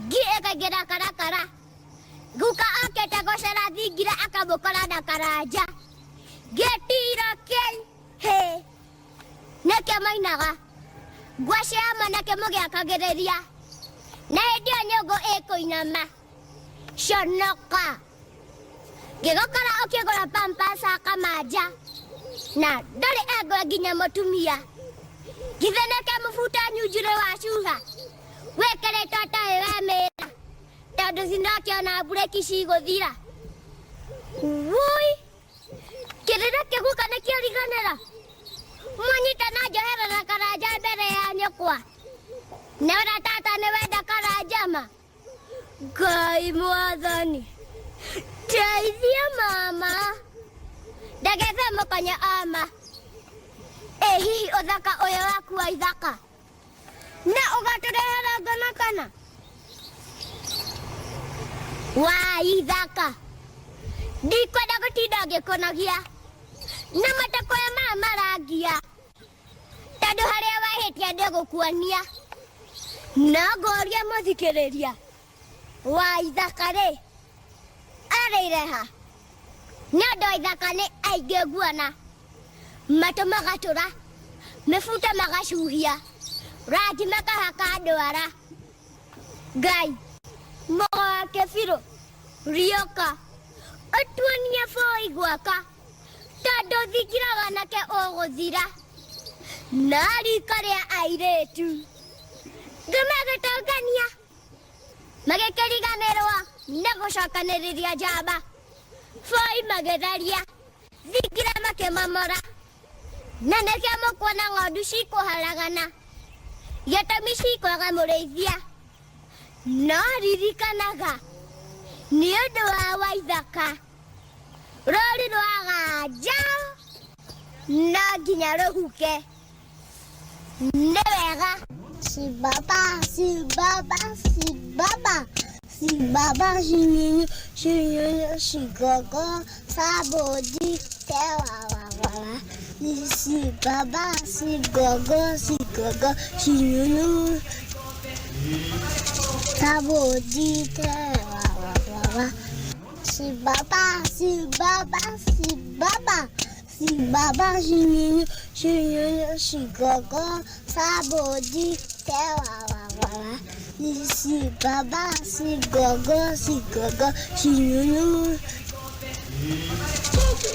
ngĩĩkaingĩra karakara guka okĩte gũcera thingira akamũkora na Karanja gĩtiro kĩu nĩkĩo mainaga ngwaci ya mwanake mũgĩakagĩrĩria na hĩndĩ ĩyo nyũngũ ĩkũinama conoka ngĩgũkora ũkĩgũra pampers akamanja na ndarĩ engwe nginya mũtumia githĩ nĩke mũbuta nyunjurĩ wa cuha wĩkĩrĩtwo toĩ we mĩra tondũ cindakĩona mburĩki cigũthira wui kĩrĩra kĩguka nĩkĩoriganĩra mwanyita na njohera na Karanja mbere ya nyũkwa na ũra tata nĩ wenda Karanja ma Ngai mwathani teithia mama ndagĩthe mũkonya ama hihi ũthaka ũyũ waku wa ithaka na ũgatũrehera ngana kana wa ithaka ndikwenda gũtinda ngĩkũnagia na matakoya maya marangia tondũ harĩa wahĩtia ndĩgũkuonia na ngoria mũthikĩrĩria wa ithaka rĩ arĩireha nĩ andũ a ithaka nĩ aingĩ nguona matũ magatũra mĩbuto magacuhia rangi makahaka ndwara Ngai mũgo wake biru rioka ũtuonie boi gwaka tondũ thingira wanake ũgũthira na rika rĩa airĩtu ngĩmagĩtongania magĩkĩriganĩrwo nĩ gũcokanĩrĩria njamba boi magĩtharia thingira makĩmamora na nĩkĩo mũkuona ng'ondu cikũharagana gĩtũmi cikwaga mũrĩithia no ririkanaga nĩ ũndũ wa Waithaka rũri rwaganja no nginya rũhuke nĩ wega Sibaba, sibaba, sibaba, sibaba, shinyinyo, shinyinyo, shigogo, sabodi, tewawawa. Sibaba, sigogo, sigogo, shinyinyo, sabodi, tewawawa. Sibaba, sibaba, sibaba. Sibaba, shinyinyo, shinyinyo, shigogo, sabodi, tewawawa. Sibaba, sigogo, sigogo, shinyinyo,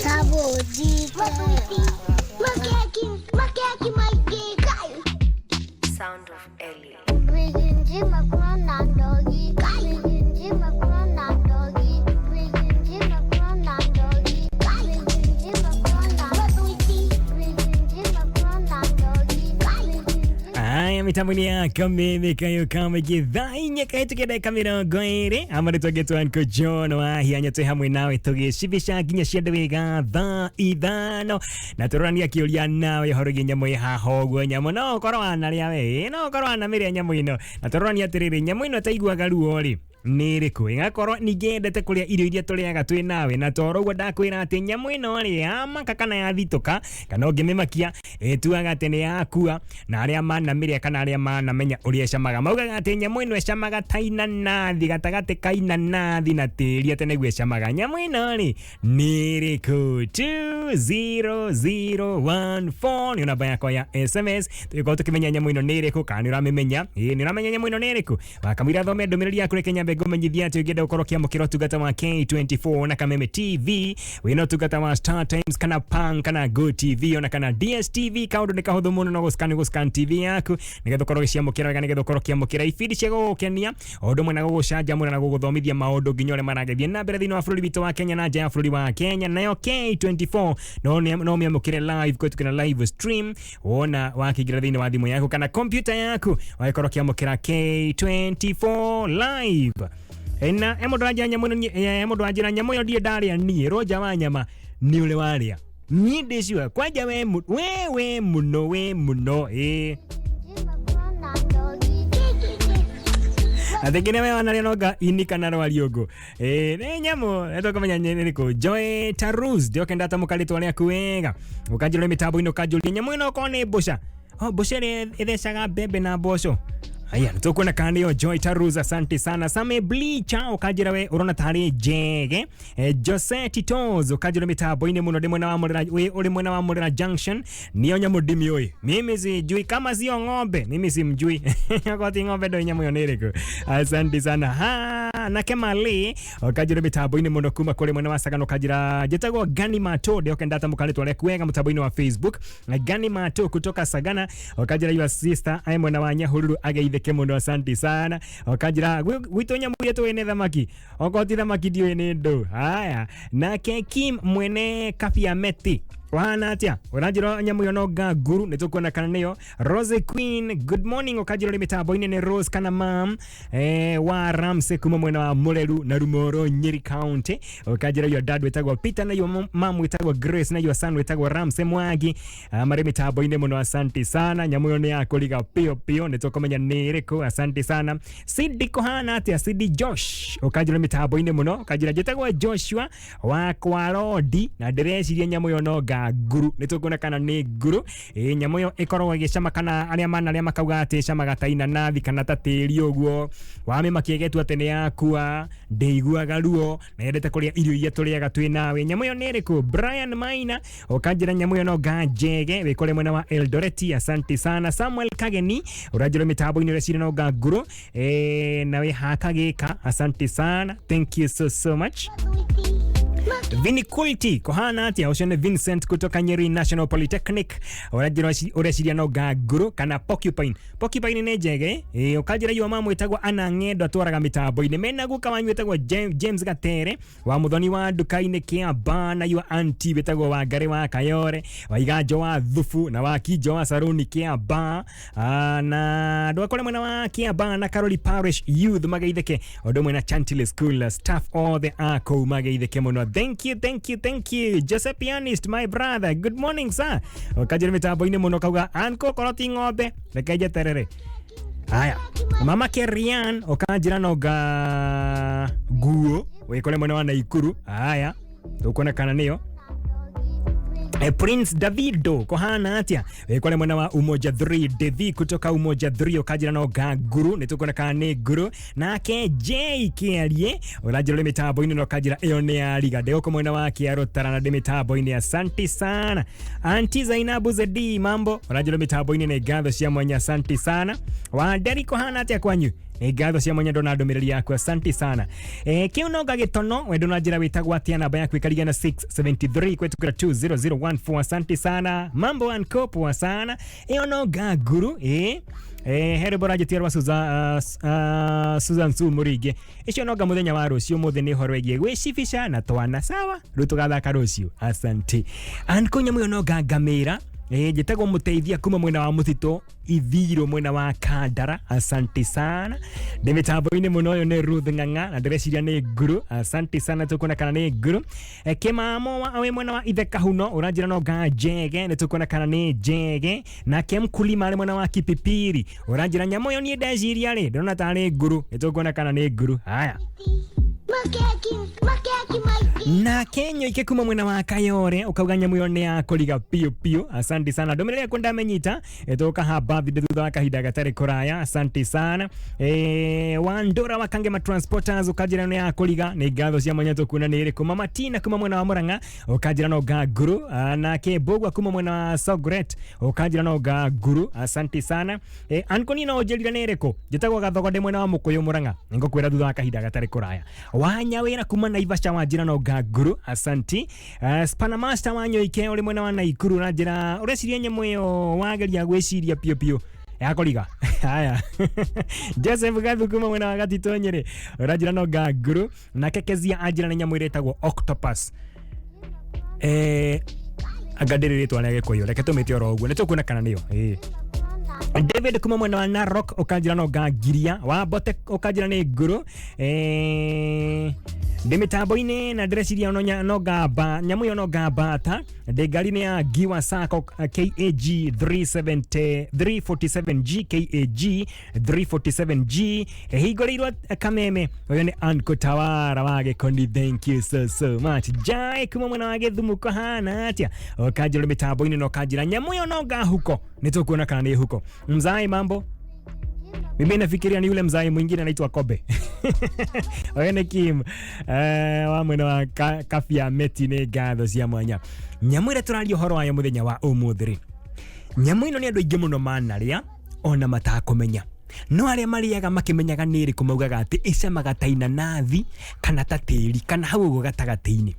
sabodi, tewawawa. Makeki, makeki. Sound of Ellie. Brinji makrona dogi, brinji makrona dogi, brinji makrona dogi. Haya, mitambo ya Kameme kayo kama githai nyaka tukenda kamera goire amari twagetwa nko John Wahianyu twe hamwe nawe tugicibisha nginya ciande wega thaa ithano na turania kiuria nawe horoge nyamo ya hogwo nyamo no korwa na ria we no korwa na mire nyamo ino na turania atiriri nyamo ino taiguaga ruo ri niriku igakorwo ningendete kuria irio iria turiaga twi nawe na torogwo ndakwira ati nyamu ino ri amaka kana yathituka kana ungimimakia etuaga ati ni yakua na aria mana miria kana aria mana menya uria camaga maugaga ati nyamu ino ecamaga taina nathi gatagati kaina nathi na tiri ati niguo ecamaga nyamu ino ri niriku 20014 ni namba yakwa ya SMS tuko tukimenya nyamu ino niriku kana uramimenya ni uramenya nyamu ino niriku wakamwira thome ndomereri yaku rekenya gomenyithia ati ugenda ukoro kiamukira tugata wa K24 na Kameme TV wino tugata wa Star Times kana Pang kana Go TV ona kana DSTV kaundu ni kahuthu muno no guscan TV yaku nigetha ukoro ciamukira wega nigetha ukoro kiamukira ifidi ciego kenia ondo mwe na gugucanja mura na guguthomithia maundu nginya ure maragethie na mbere thini wa bururi bitu wa Kenya na nja ya bururi wa Kenya nayo K24 no miamukire live kwetu kana live stream ona wakigira thini wa thimu yaku kana computer yaku waikoro kiamukira K24 live ena emodoraja nyamo yo die daria ni roja wa nyama ni ule waria ni ndiciwa kwaja we muno athingine we wana renoga inika na rwaliogo ne nyamo eto kamenya nyeniko Joy Taruz ndio kenda tamukalitwa ria kuwega ukajiro mitambo ino kajuli nyamo ino kone bosha boshele etheshaga bebe na bosho aya ntukuna kandi yo Joy Taruz asante sana Same Bleacher ukajira we urona tari jege Jose Titoz ukajira mitabo ine muno demwe na wamurira we uri mwena wamurira junction niyo nyamudimi oi mimi sijui kama sio ng'ombe mimi simjui akoti ng'ombe ndo nyamo yonereko asante sana ha na Kemali ukajira mitabo ine muno kuma kule mwena wasagano ukajira jetago Gani Mato ndio kenda tamukaleto le kuwega mutabo ine wa Facebook Gani Mato kutoka Sagana ukajira your sister ai mwena wa Nyahururu ageithe kemuno asante sana okajira gwitonya muye to ene thamaki okoti thamaki dio ene ndo haya na Kim mwene Kafia Meti wana atia urajiro nyamu yonoga guru netukona kana neyo Rose Queen good morning okajiro limitabo ine ne Rose kana mam wa Ramse kuma mwena wa Muleru na Rumoro Nyeri County okajiro yo dad wetagwa Peter na yo mam wetagwa Grace na yo son wetagwa Ramse Mwagi mare mitabo ine muno asante sana nyamu yone yako liga pio netukomenya nereko asante sana Sidi kohana atia Sidi Josh okajiro mitabo ine muno okajiro jetagwa Joshua wa Kwarodi na deresi nyamu yonoga guru nitukuna kana ni guru nyamoyo ikorwo igicama kana aria makauga ati cama gataina nathi kana tatiri uguo wame makiegetu ati ni yakua ndeiguaga ruo na yendete kuria irio iria turiaga twi nawe nyamoyo niriku Brian Maina okanjira nyamoyo no gajege wikore mwena wa Eldoret asante sana Samuel Kageni urajiro mitabo ini resire no gaguru nawe hakagika asante sana thank you so much Viniculty kohana atia ushone Vincent kutoka Nyeri National Polytechnic ureciria no gaguru kana Porcupine ne jege ukajira yo mamu itagwa anang'endo atwaraga mitambo ine mena guka wanyu itagwa James Gatere wa muthoni wa duka-ine kia bana yo anti itagwa wa Ngare wa Kayore wa Iganjo wa Thufu na wa Kijo wa Saruni kia ba na ndo akole mwena wa kia ba na Caroli Parish Youth magaitheke odo mwena Chantilly School staff all the ako magaitheke muno thank you Joseph Pianist my brother good morning sir okajira mitabo ine muno kauga anko koroti ng'ombe rekeje terere haya mama Kerian okajira no ga guo wekole mwana wa Naikuru haya tukona kana niyo Prince Davido kohana atia wekole mwana wa Umoja 3 Devi kutoka Umoja 3 okajira no gaguru nitukona kane guru nake J Kialie urajiro le mitabo ino okajira eone aliga deko mwana wa Kiaro tarana de mitabo ino asante sana Auntie Zainabu Zedi mambo urajiro mitabo ino ne gatho cia mwanya asante sana wa Derry kohana atia kwanyu gatho cia mwanya ndona ndomereri yako asante sana kiunoga gitono wendo na njira witagwa atia namba yaku ikariga na 673 kwetu kura 20014 asante sana mambo ankopo sana eonoga guru here boraje tierwa Susan Sumurige icio noga muthenya wa rucio muthe ni horo egie gwicifisha na twana sawa rutugathaka rucio asante anko nyamu noga ngamira Njĩtagwo mũteithia kuma mwena wa mũthito ithiro mwena wa Kandara. Asante sana. Ndĩ mĩtambo-inĩ mũno ũyũ nĩ Ruth Ng'ang'a na ndĩreciria nĩ Nguru. Asante sana, tũkuona kana nĩ Nguru. Kĩmamo wĩ mwena wa Ithe Kahuno ũranjĩra no nga Njege, nĩ tũkuona kana nĩ Njege. Na Mkulima arĩ mwena wa Kipipiri ũranjĩra nyamũ ĩyo niĩ ndeciria rĩ ndĩrona tarĩ Nguru, nĩ tũkuona kana nĩ Nguru. Haya, na Kenya ike kuma mwena wa Kayore ukauga nyamũ ĩyo nĩ ya kũriga piu piu. Asante sana, ndũmĩrĩri yaku ndamenyita ĩtoka haba thutha wa kahinda gatarĩ kũraya. Asante sana. Wandora wa Kangema Transporters ukanjĩra nĩ ya kũriga, nĩ ngatho cia mwanya tũkuona nĩ ĩrĩkũ. Mama Tina kuma mwena wa Murang'a ukanjĩra no nga Nguru. Na Kĩmbũgwa kuma mwena wa Sogret ukanjĩra no nga Nguru. Asante sana. Ankoni no ũnjĩrire nĩ ĩrĩkũ, njĩtagwo Gathogode mwena wa Mũkũyũ Murang'a, nĩngũkwĩra thutha wa kahinda gatarĩ kũraya. Wanyawĩra kuma Naivasha wanjĩra no nga Nguru. Asante. Spana Master wanyoike uri mwena wa Naikuru na njĩra ũreciria nyamũ ĩyo wageria gwĩciria piu piu ya kũriga. Haya. Joseph Gathu kuma mwena wa Gatito Nyeri ũranjĩra no nga Nguru. Na Kekezia anjĩra nĩ nyamũ ĩrĩa ĩtagwo octopus. Agadĩrĩ rĩtwa rĩa Gĩkũyũ, reke tũmĩte oro ũguo, nĩ tũkuona kana nĩyo. David kuma mwena wa Narok ukanjĩra no nga Ngiria. Wa Bote ukanjĩra nĩ Nguru. Ndĩ mĩtambo-inĩ na ndĩreciria no ngamba nyamũ ĩyo no ngamba ta ndĩ ngari-inĩ ya Giwa Sacco KAG 347G KAG 347G hingũrĩirwo Kameme. Ũyũ nĩ Anko Tawara wa Gĩkoni, thank you so much. Jai kuma mwena wa Gĩthumu kũhana atĩa ũkanjĩra mĩtambo-inĩ na ũkanjĩra nyamũ ĩyo no nga huko, nĩ tũkuona kana nĩ huko. Mzai mambo, mimi nafikiria ni yule mzai mwingine anaitwa Kobe. Oye ni Kim wa mwena wa Kafia Meti nĩ ngatho cia mwanya. Nyamũ ĩrĩa tũraria ũhoro wayo mũthenya wa ũmũthĩ rĩ, nyamũ ĩno nĩ andũ aingĩ mũno manarĩa ona matakũmenya, no arĩa marĩaga makĩmenyaga nĩ ĩrĩkũ maugaga atĩ ĩcamaga ta inanathi kana ta tĩri kana hau ũguo gatagatĩ-inĩ.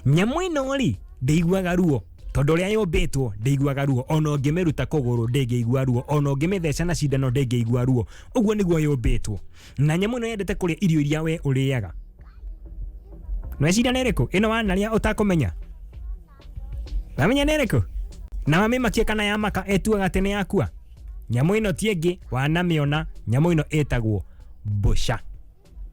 Nyamũ ĩno rĩ ndĩiguaga ruo, tondũ ũrĩa yũmbĩtwo ndĩiguaga ruo, ona ũngĩmĩruta kũgũrũ ndĩngĩigua ruo, ona ũngĩmĩtheca na cindano ndĩngĩigua ruo. Ũguo nĩguo yũmbĩtwo. Na nyamũ ĩno yendete kũrĩa irio iria we ũrĩaga. Nweciria nĩ ĩrĩkũ ĩno wanarĩa ũtakũmenya? Wamenya nĩ ĩrĩkũ? Na wamĩmakia kana yamaka etuaga atĩ nĩ yakua? Nyamũ ĩno ti ĩngĩ wanamĩona, nyamũ ĩno ĩtagwo mbũca.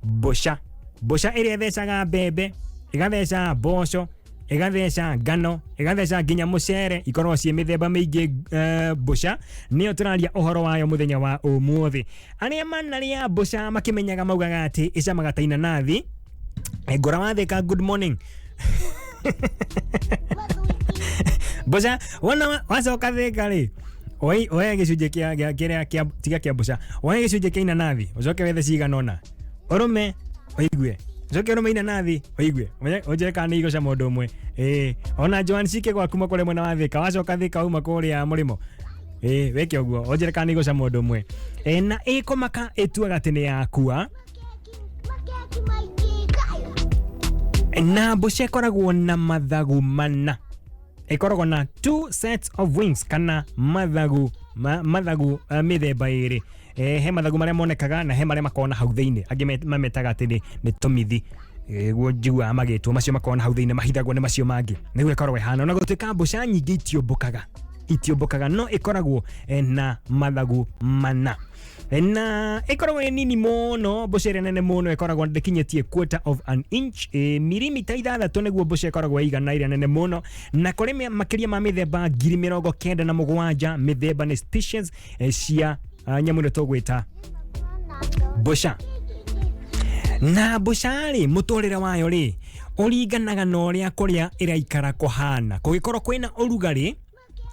Mbũca. Mbũca ĩrĩa ĩthecaga mbembe, ĩgatheca mboco, ĩgatheca ngano, ĩgatheca nginya mũcere, ikorwo ciĩ mĩthemba mĩingĩ. Mbũca nĩyo tũraria ũhoro wayo mũthenya wa ũmũthĩ. Arĩa manarĩa mbũca makĩmenyaga maugaga atĩ ĩcamaga ta inanathi. Ngora wathĩka good morning. Mbũca wona wacoka thĩka rĩ, oya gĩcunjĩ kĩa tiga kĩa mbũca, oya gĩcunjĩ kĩa inanathi ũcoke wethe cigana ũna ũrũme ũigue, ũcoke ũrũme inanathi ũigue, ũnjĩre kana nĩ igũcama ũndũ ũmwe. Ona Joan Cike gwaku kũrĩa mwena wa Thĩka, wacoka Thĩka uma kũrĩa mũrĩmo, weke ũguo ũnjĩre kana nĩ igũcama ũndũ ũmwe. Na ĩkũmaka ĩtuaga atĩ nĩ yakua. Na mbũca ĩkoragwo na mathagu mana, ĩkoragwo na 2 sets of wings kana mathagu mĩthemba ĩrĩ. He mathagu marĩa monekaga na he marĩa makona hau thĩinĩ, angĩ mametaga atĩ nĩ tũmithi, guo njiguaga magĩtwo macio makona hau thĩinĩ mahithagwo nĩ macio mangĩ, nĩguo ĩkoragwo ĩhana. Ona gũtuĩka mbũca nyingĩ itiũmbũkaga no ĩkoragwo na mathagu mana. Na ĩkoragwo ĩ nini mũno. Mbũca ĩrĩa nene mũno ĩkoragwo ndĩkinyĩtie 1/4 of an inch, milimita 6 nĩguo mbũca ĩkoragwo ĩigana ĩrĩa nene mũno. Na kũrĩ makĩria ma mĩthemba 97,000 mĩthemba nĩ species cia nyamũ ĩno tũgwĩta mbũca. Na mbũca rĩ, mũtũrĩre wayo rĩ ũringanaga na ũrĩa kũrĩa ĩraikara kũhana. Kũngĩkorwo kwĩna ũrugarĩ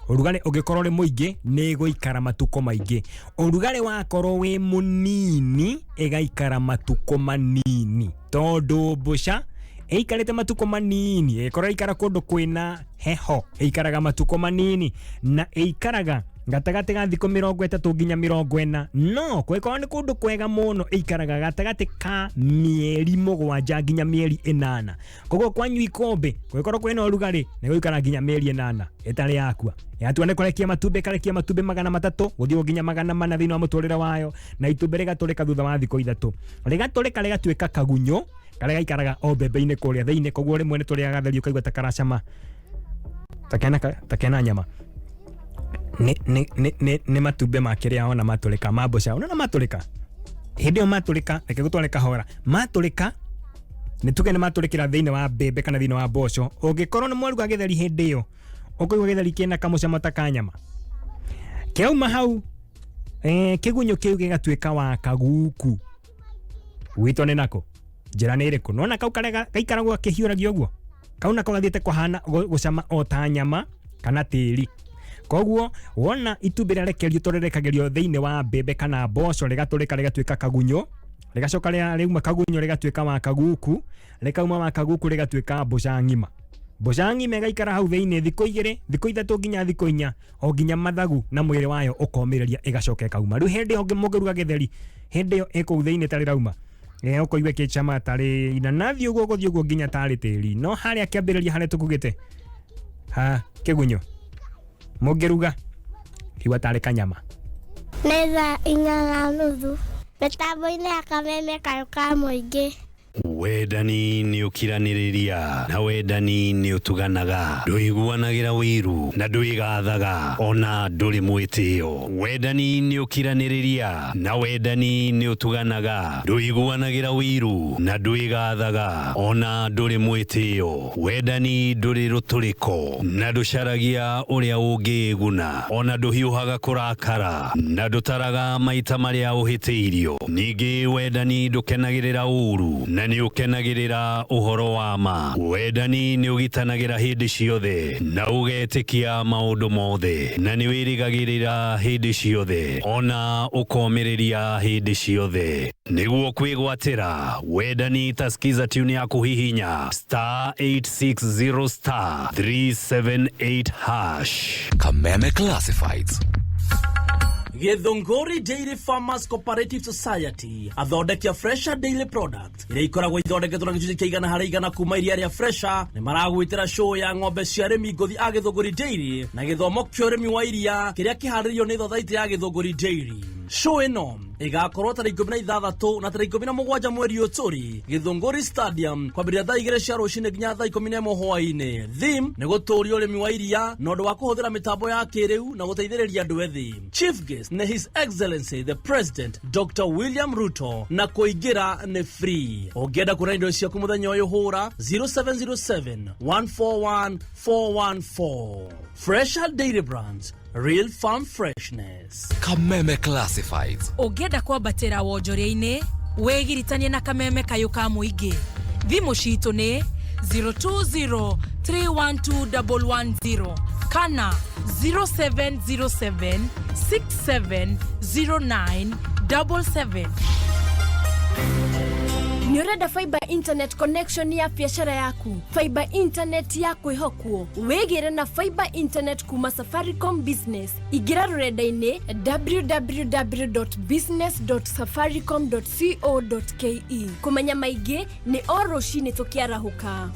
ũngĩkorwo rĩ mũingĩ nĩ ĩgũikara matukũ maingĩ. Ũrugarĩ wakorwo wĩ mũnini ĩgaikara matukũ manini, tondũ mbũca ĩikarĩte matukũ manini. Ĩkorwo ĩikara kũndũ kwĩna heho ĩikaraga matukũ manini, na ĩikaraga gatagatĩ ga thikũ 30 nginya 40. No kũngĩkorwo nĩ kũndũ kwega mũno ĩikaraga gatagatĩ ka mĩeri 7 nginya mĩeri 8. Koguo kwanyu ikombe kũngĩkorwo kwĩna ũrugarĩ nĩ gũikara nginya mĩeri 8 ĩtarĩ yakua. Yatua nĩ kũrekia matumbĩ, ĩkarekia matumbĩ 300 gũthiĩ nginya 400 thĩinĩ wa mũtũrĩre wayo, na itumbĩ rĩgatũrĩka thutha wa thikũ 3. Rĩgatũrĩka rĩgatuĩka kagunyũ karĩa gaikaraga o mbembe-inĩ kũrĩa thĩinĩ. Koguo rĩmwe nĩ tũrĩaga theri ũkaigua ta karacama ta kena nyama. nĩ matumbĩ makĩrĩa ona matũrĩka ma mboca ona matũrĩka hĩndĩ ĩyo matũrĩka reke gũtwarĩka hora matũrĩka nĩ tuge nĩ matũrĩkĩra thĩinĩ wa mbembe kana thĩinĩ wa mboco ũngĩkorwo nĩ mwaruga gĩtheri hĩndĩ ĩyo ũkũigua gĩtheri kĩna kamũcamo ta kanyama kĩauma hau kĩgunyũ kĩu gĩgatuĩka wa kaguku gwitũ nĩ nako njĩra nĩ ĩrĩkũ nona kau karĩa gaikaragwo gakĩhiũragio ũguo kau nako gathiĩte kũhana gũcama o ta nyama kana tĩri koguo wona itumbĩ rĩarekerio tũrĩrekagĩrio thĩinĩ wa mbembe kana mboco rĩgatũrĩka rĩgatuĩka kagunyo rĩgacoka rĩauma kagunyo rĩgatuĩka wa kaguku rĩkauma wa kaguku rĩgatuĩka mboca ng'ima ĩgaikara hau thĩinĩ thikũ 2 thikũ 3 nginya thikũ 4 o nginya mathagu na mwĩrĩ wayo ũkomĩrĩria ĩgacoka ĩkauma rĩu hĩndĩ ĩyo mũngĩruga gĩtheri hĩndĩ ĩyo ĩkũu thĩinĩ tarĩ rauma ũkũigua kĩcama tarĩ inanathi ũguo gũthiĩ ũguo nginya tarĩ tĩri no harĩa kĩambĩrĩria harĩa tũkugĩte kĩgunyũ mũngĩruga kiwa tarĩ kanyama Neza 4:30 mĩtambo-inĩ ya Kameme ka mũingĩ Wendani ni ukiraniriria na wendani ni utuganaga nduiguanagira wiru na nduigathaga ona nduri mwitio wendani ni ukiraniriria na wendani ni utuganaga nduiguanagira wiru na nduigathaga ona nduri mwitio wendani nduri ruturiko na nducaragia uria ungiguna ona nduhiuhaga kurakara na ndutaraga maita maria uhitiirio ningi wendani ndukenagirira uru na ni ukenagirira uhoro wa ma wendani ni ugitanagira hindi ciothe na ugetikia maundu mothe na ni wirigagirira hindi ciothe ona ukomiriria hindi ciothe niguo kwigwatira wendani taskiza tune ya kuhihinya *860 *378#. Kameme Classifieds. Githunguri Dairy Farmers Cooperative Society athondekia Fresher Daily Product iria ikoragwo ithondeketwo na gĩcunjĩ kĩa 100% kuma iria rĩa Fresher nĩ maragwĩtĩra show ya ng'ombe cia arĩmi ngũthi a Githunguri Dairy na gĩthomo kĩa ũrĩmi wa iria kĩrĩa kĩharĩrĩirio nĩ thothaitĩ ya Githunguri Dairy. Show ĩno ĩgakorwo tarĩki 16 na tarĩki 17 mweri ũyũ tũrĩ Githunguri Stadium kwambĩrĩria thaa 2 cia rũcinĩ nginya thaa 11 hwaĩ-inĩ. Theme nĩ gũtũũria ũrĩmi wa iria na ũndũ wa kũhũthĩra mĩtambo ya kĩrĩu na gũteithĩrĩria andũ ethĩ. Chief guest nĩ His Excellency the President Dr. William Ruto na kũingĩra nĩ free. Ũngĩenda kuona indo ciaku mũthenya ũyũ hũra 0707 141 414. Fresher Dairy Brands, real farm freshness. Kameme Classifieds. Ũngĩenda kwambatĩra wonjoria-inĩ wĩgiritanie na Kameme kayũ ka mũingĩ. Thimũ citũ nĩ 020 312 kana 0707 670977. Ni urenda fiber internet connection ya biashara yaku, fiber internet ya kwĩhokwo, wĩgĩre na fiber internet kuma Safaricom Business. Ingira rũrenda-inĩ www.business.safaricom.co.ke. Kumenya maingĩ nĩ o rũcinĩ tũkĩarahũka.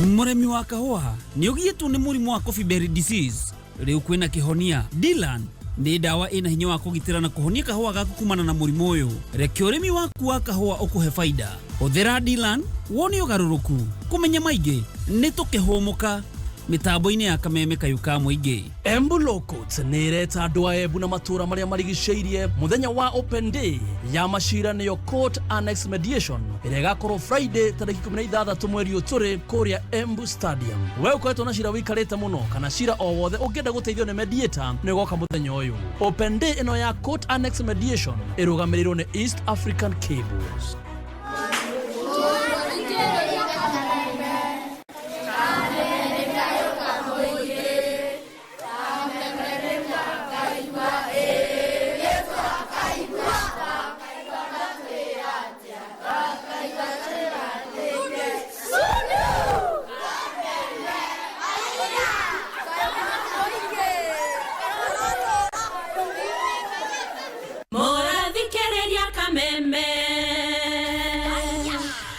Muremi wa kahua ni ugietwo ni murimu wa coffee berry disease. Riu kwina kihonia. Dylan ni dawa ina hinya wa kugitira na kuhonia kahua gaku kumana na murimu uyu. Reke urimi waku wa kahua ukuhe faida. Uthera Dylan woni ugaruruku. Kumenya maigi ni tukihomoka mitambo-inĩ ya Kameme kayũ ka mũingĩ. Embu Locals nĩ ireta andũ a Embu na matũra marĩa marigicĩirie muthenya wa open day ya macira nĩyo court annex mediation ĩrĩa ĩgakorwo Friday tarĩki 16 mweri ũyũ tũrĩ kũrĩa Embu Stadium. We ũkoretwo na cira wĩikarĩte mũno kana cira o wothe ũngĩenda gũteithio nĩ mediator nĩ ũgoka mũthenya ũyũ. Open day ĩno ya court annex mediation ĩrũgamĩrĩirwo nĩ East African Cables.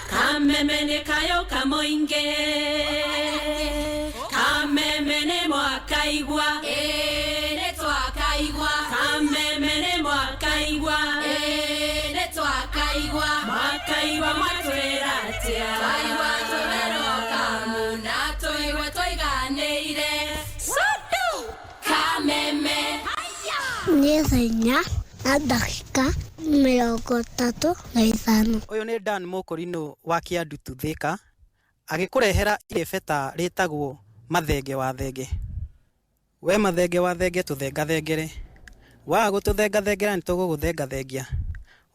Kameme ne kayo kamoinge Kameme ne mwakaigwa ne twakaigwa Kameme ne mwakaigwa atia waigua tumeroka muna tuigwe tuiganĩire Sudu Kameme Nĩ thenya na dakika 35. Ũyũ nĩ Dan Mũkũrinũ wa Kĩandutu Thika agĩkũrehera irebeta rĩtagwo mathenge wa thenge. We mathenge wa thenge tũthengathengere. Wa gũtũthengathengera nĩ tũgũgũthengathengia.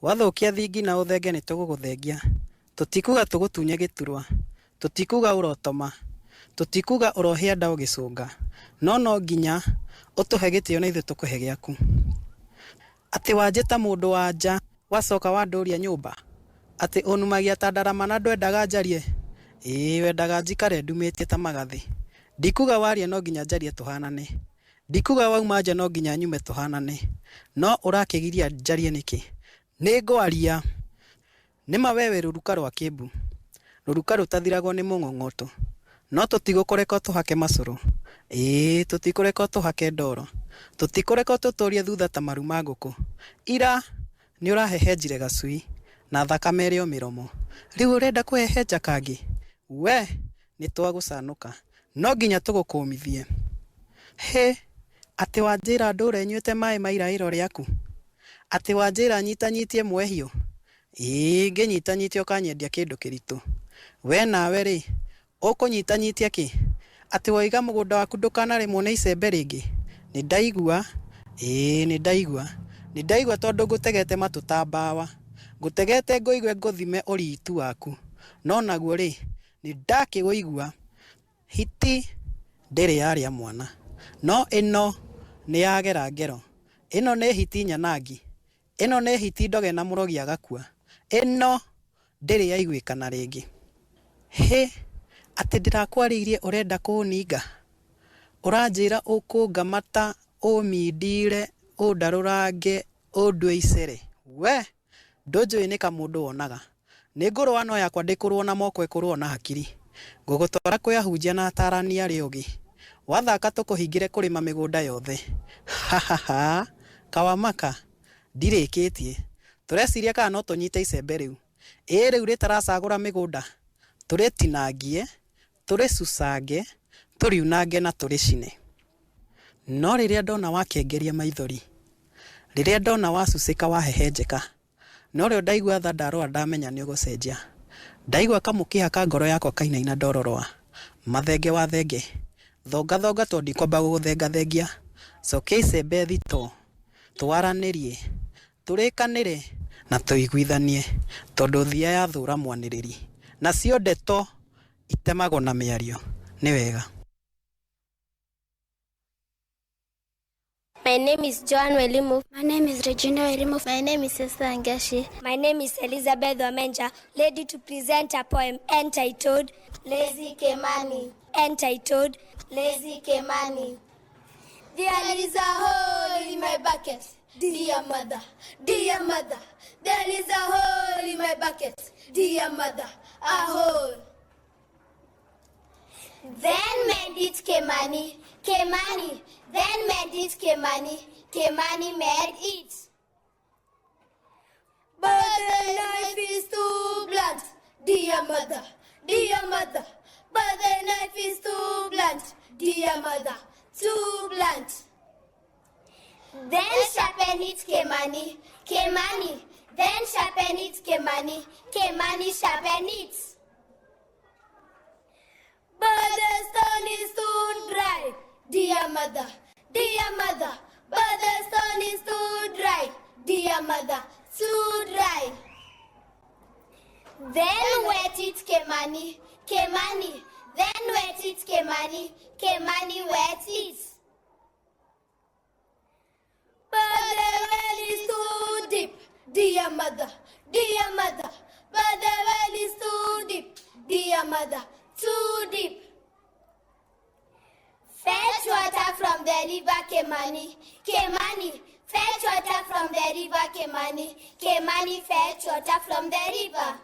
Wathũkia thingi na ũthenge nĩ tũgũgũthengia. Tũtikuga tũgũtunye gĩturwa. Tũtikuga ũrotoma. Tũtikuga ũrohia nda ũgĩcũnga. No nginya ũtũhe gĩtĩo na ithuĩ tũkũhe gĩaku. Atĩ wanjĩta mũndũ wa nja wacoka wandũria nyũmba. Atĩ ũnumagia ta ndarama na ndwendaga njarie. Wendaga njikare ndumĩtie ta magathĩ. Ndikuga waria no nginya njarie tũhanane. Ndikuga wauma nja no nginya nyume tũhanane. No ũrakĩgiria njarie nĩkĩ? Nĩ ngwaria. Nĩma wewe rũruka rwa kĩmbu. Rũruka rũtathiragwo nĩ mũng'ong'oto. No tũtigũkũreka tũhake macũrũ. Tũtikũreka tũhake ndoro. Tũtikũreka tũtũrie thutha ta maru ma ngũkũ. Ira nĩ ũrahehenjire gacui na thakame ĩrĩ o mĩromo. Rĩu ũrenda kũhehenja kangĩ? We nĩ twagũcanũka. No nginya tũgũkũmithie. Atĩ wanjĩra ndũre nyuĩte maĩ ma iraĩro rĩaku. Atĩ wanjĩra nyitanyitie mwehio. Ngĩnyitanyitie ũkanyendia kĩndũ kĩritũ. We nawe rĩ, ũkũnyitanyitie kĩ? Atĩ waiga mũgũnda waku ndũkanarĩmwo nĩ icembe rĩngĩ. Nĩ ndaigua. Nĩ ndaigua. Nĩ ndaigua tondũ ngũtegete matũ ta mbawa. Ngũtegete ngũigue ngũthime ũritu waku. No naguo rĩ, nĩ ndakĩgũigua. Hiti ndĩrĩ yarĩa mwana. No ĩno nĩ yagera ngero. Ĩno nĩ hiti nyanangi. Ĩno nĩ hiti ndoge na mũrogi agakua. Ĩno ndĩrĩ yaiguĩkana rĩngĩ. Atĩ ndĩrakwarĩirie ũrenda kũũninga. Ũranjĩra ũkũngamata, ũmindire, ũndarũrange, ũndue icere. We, ndũnjũĩ nĩ kamũndũ wonaga. Nĩ ngũrũa no yakwa ndĩkũrũo na moko ĩkũrũo na hakiri. Ngũgũtwara kwĩahunjia na atarani arĩ ũgĩ. Wathaka tũkũhingĩre kũrĩma mĩgũnda yothe. Kawamaka, ndirĩkĩtie. Tũreciria kana no tũnyite icembe rĩu. Rĩu rĩtaracagũra mĩgũnda. Tũrĩtinangie, tũrĩcucange, tũriunange na tũrĩcine. No rĩrĩa ndona wakengeria maithori, rĩrĩa ndona wacucĩka wahehenjeka, no rĩo ndaigua tha ndarũa ndamenya nĩ ũgũcenjia. Ndaigua kamũkĩha ka ngoro yakwa kainaina ndororoa. Mathenge wa thenge, thonga tondũ ndikwamba gũgũthengathengia. Cokia icembe thito, twaranĩrie, tũrĩkanĩre na tũiguithanie, tondũ thia ya thũra mwanĩrĩri. Nacio ndeto itemagwo na mĩario. Nĩ wega. My name is Joan Welimu. My name is Regina Welimu. My name is Esther Angashi. My name is Elizabeth Wamenja, ready to present a poem entitled Lazy Kemani. Entitled Lazy Kemani. There is a hole in my bucket, dear mother, dear mother. There is a hole in my bucket, dear mother, a hole. Then made it Kemani, Kemani. Then made it Kemani, Kemani made it. But the knife is too blunt, dear mother, dear mother. But the knife is too blunt, dear mother, too blunt. Then sharpen it Kemani, Kemani. Then sharpen it Kemani, Kemani sharpen it. But the stone is too dry, dear mother, dear mother. But the stone is too dry, dear mother, too dry. Then wet it Kemani, Kemani. Then wet it Kemani, Kemani wet it. But the well is too deep, dear mother, dear mother. But the well is too deep, dear mother, too deep. Fetch water from the river Kemani, Kemani. Fetch water from the river Kemani, Kemani. Fetch water from the river.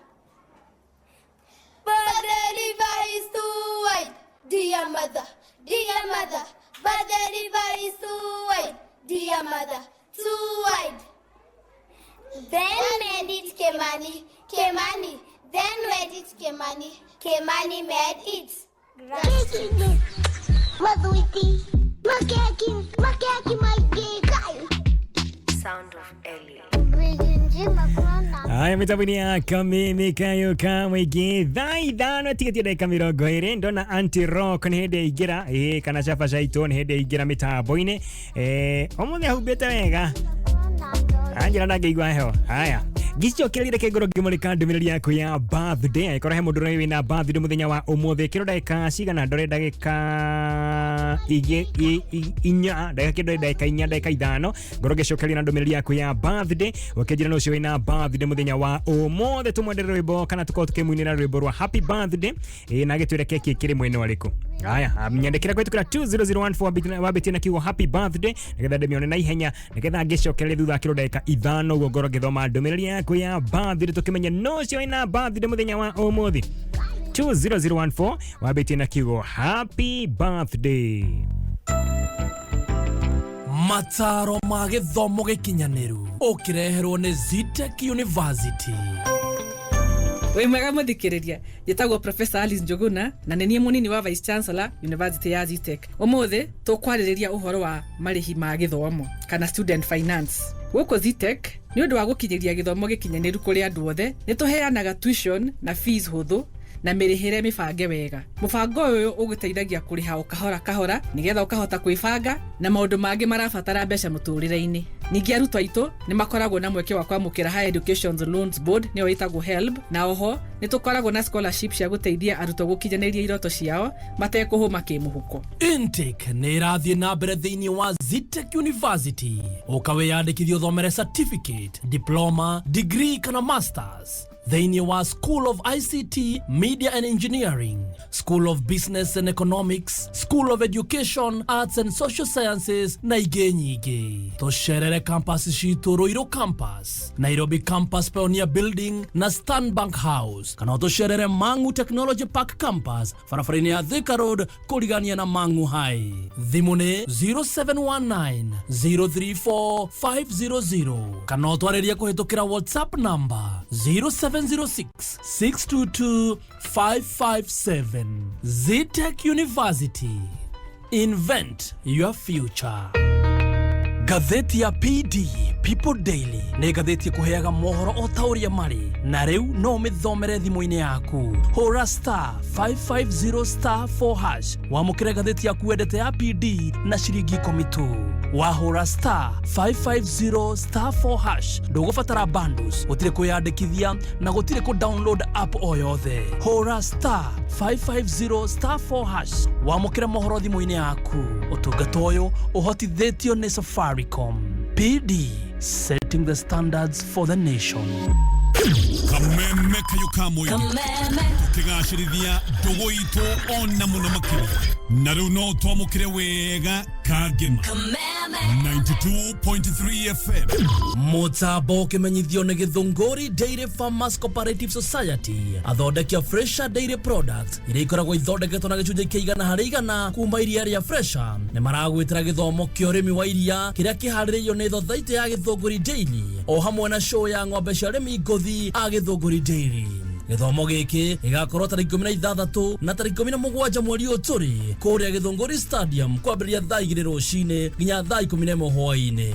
But the river is too wide, dear mother, dear mother. But the river is too wide, dear mother, too wide. Then made it Kemani, Kemani. Then made it Kimani made it. Sound of Ellie. Haya, mitabuni ya Kameme kayo kamwigi thaithano tigatie ndagika 20 ndona anti-rock nĩ hĩndĩ ĩingĩra kana chapa shaito nĩ hĩndĩ ĩingĩra mĩtambo-inĩ ũmũthĩ ahumbĩte wega anjĩra ndangĩigua heho. Haya, gĩcokerire kĩngũro ngĩmũrĩka ndũmĩrĩri yaku ya birthday angĩkorwo he mũndũ ũrĩa wĩna birthday mũthenya wa ũmũthĩ kĩro ndagĩka cigana ndore ndagĩka 4 ndagĩka 5 ngoro gĩcokeria na ndũmĩrĩri yaku ya birthday ũkĩnjĩra no ũcio wĩna birthday mũthenya wa ũmũthĩ tũmwendere rwĩmbo kana tũkorwo tũkĩmuinĩra rwĩmbo rwa happy birthday na gĩtwĩre keki kĩrĩ mwena ũrĩkũ. Haya, nyandĩkĩra kwetukĩra 20014 wambĩtie na kiugo happy birthday nĩgetha ndĩmĩone na ihenya nĩgetha ngĩcokerie thutha kĩro ndagĩka 5 ũguo ngoro gĩthoma ndũmĩrĩri yaku ya birthday tũkĩmenya no ũcio wĩna birthday mũthenya wa ũmũthĩ 20014 wambĩtie na kiugo happy birthday. Mataro ma gĩthomo gĩkinyanĩru ũkĩreherwo nĩ Zitech University. Wĩ mwega mũthikĩrĩria, njĩtagwo Professor Alice Njuguna na nĩ niĩ mũnini wa Vice Chancellor University ya Zitech. Ũmũthĩ tũkwarĩrĩria ũhoro wa marĩhi ma gĩthomo kana student finance. Gũkũ Zitech nĩ ũndũ wa gũkinyĩria gĩthomo gĩkinyanĩru kũrĩ andũ othe, nĩ tũheanaga tuition na fees hũthũ na mĩrĩhĩre mĩbange wega. Mũbango ũyũ ũgũteithagia kũrĩha o kahora kahora nĩgetha ũkahota kwĩbanga na maũndũ mangĩ marabatara mbeca mũtũrĩre-inĩ. Ningĩ arutwo aitũ nĩ makoragwo na mweke wa kwamũkĩra Higher Education Loans Board nĩyo ĩtagwo HELB, na oho nĩ tũkoragwo na scholarship cia gũteithia arutwo gũkinyanĩria iroto ciao matekũhũma kĩmũhuko. Intake nĩ ĩrathiĩ na mbere thĩinĩ wa Zitech University. Ũkawĩyandĩkithia ũthomere certificate, diploma, degree kana masters thĩinĩ wa School of ICT, Media and Engineering, School of Business and Economics, School of Education, Arts and Social Sciences na ingĩ nyingĩ. Tũcerere campus citũ Ruiru Campus, Nairobi Campus Pioneer Building na Stanbank House, kana tũcerere Mang'u Technology Park Campus barabara-inĩ ya Thika Road kũrigania na Mang'u High. Thimũ nĩ 0719 034 500 kana ũtwarĩrie kũhĩtũkĩra WhatsApp number 0706-622-557. Zitech University. Invent your future. Gatheti ya PD, People Daily, nĩ gatheti kũheaga mohoro o ta ũrĩa marĩ, na rĩu no mĩthomere thimũ-inĩ yaku. Hũra star 550 star 4 hash wamũkĩre gatheti yaku wendete ya PD na ciringi 10 tu. Wahũra star 550 star 4 hash ndũgũbatara bundles, gũtirĩ kwĩyandĩkithia na gũtirĩ kũ-download app o yothe. Hũra star 550 star 4 hash wamũkĩre mohoro thimũ-inĩ yaku. Ũtungata ũyũ ũhotithĩtio nĩ Safaricom. PD, setting the standards for the nation. Kameme kayo kamwe tukigashirithia ndugu itu ona muno makiri na riu no twamukire wega kagema 92.3 FM Mutambo ũkĩmenyithio nĩ Gĩthũngũri Dairy Farmers Cooperative Society, athondeki a Fresha Dairy Products iria ikoragwo ithondeketwo na gĩcunjĩ kĩa 100% kuma iria rĩa Fresha. Nĩ maragwĩtĩra gĩthomo kĩa ũrĩmi wa iria kĩrĩa kĩharĩrĩirio nĩ thothaitĩ ya Gĩthũngũri Dairy o hamwe na show ya ng'ombe cia arĩmi ngũthi a Gĩthũngũri Dairy. Gĩthomo gĩkĩ gĩgakorwo tarĩki 16 na tarĩki 17 mweri ũyũ tũrĩ kũrĩa Gĩthũngũri Stadium kwambĩrĩria thaa 2 rũcinĩ nginya thaa 11 hwaĩ-inĩ.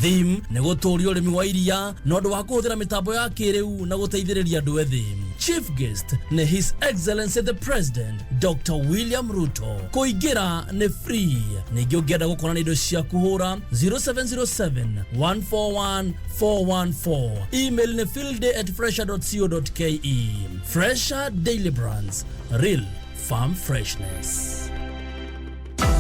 Theme nĩ gũtũũria ũrĩmi wa iria na ũndũ wa kũhũthĩra mĩtambo ya kĩrĩu na gũteithĩrĩria andũ ethĩ. Chief guest nĩ His Excellency the President Dr. William Ruto. Kũingĩra nĩ free. Ningĩ ũngĩenda gũkorana na indo cia kũhũra 0707 141 414. Email nĩ fieldday@fresha.co.ke. Fresha Daily Brands, real farm freshness.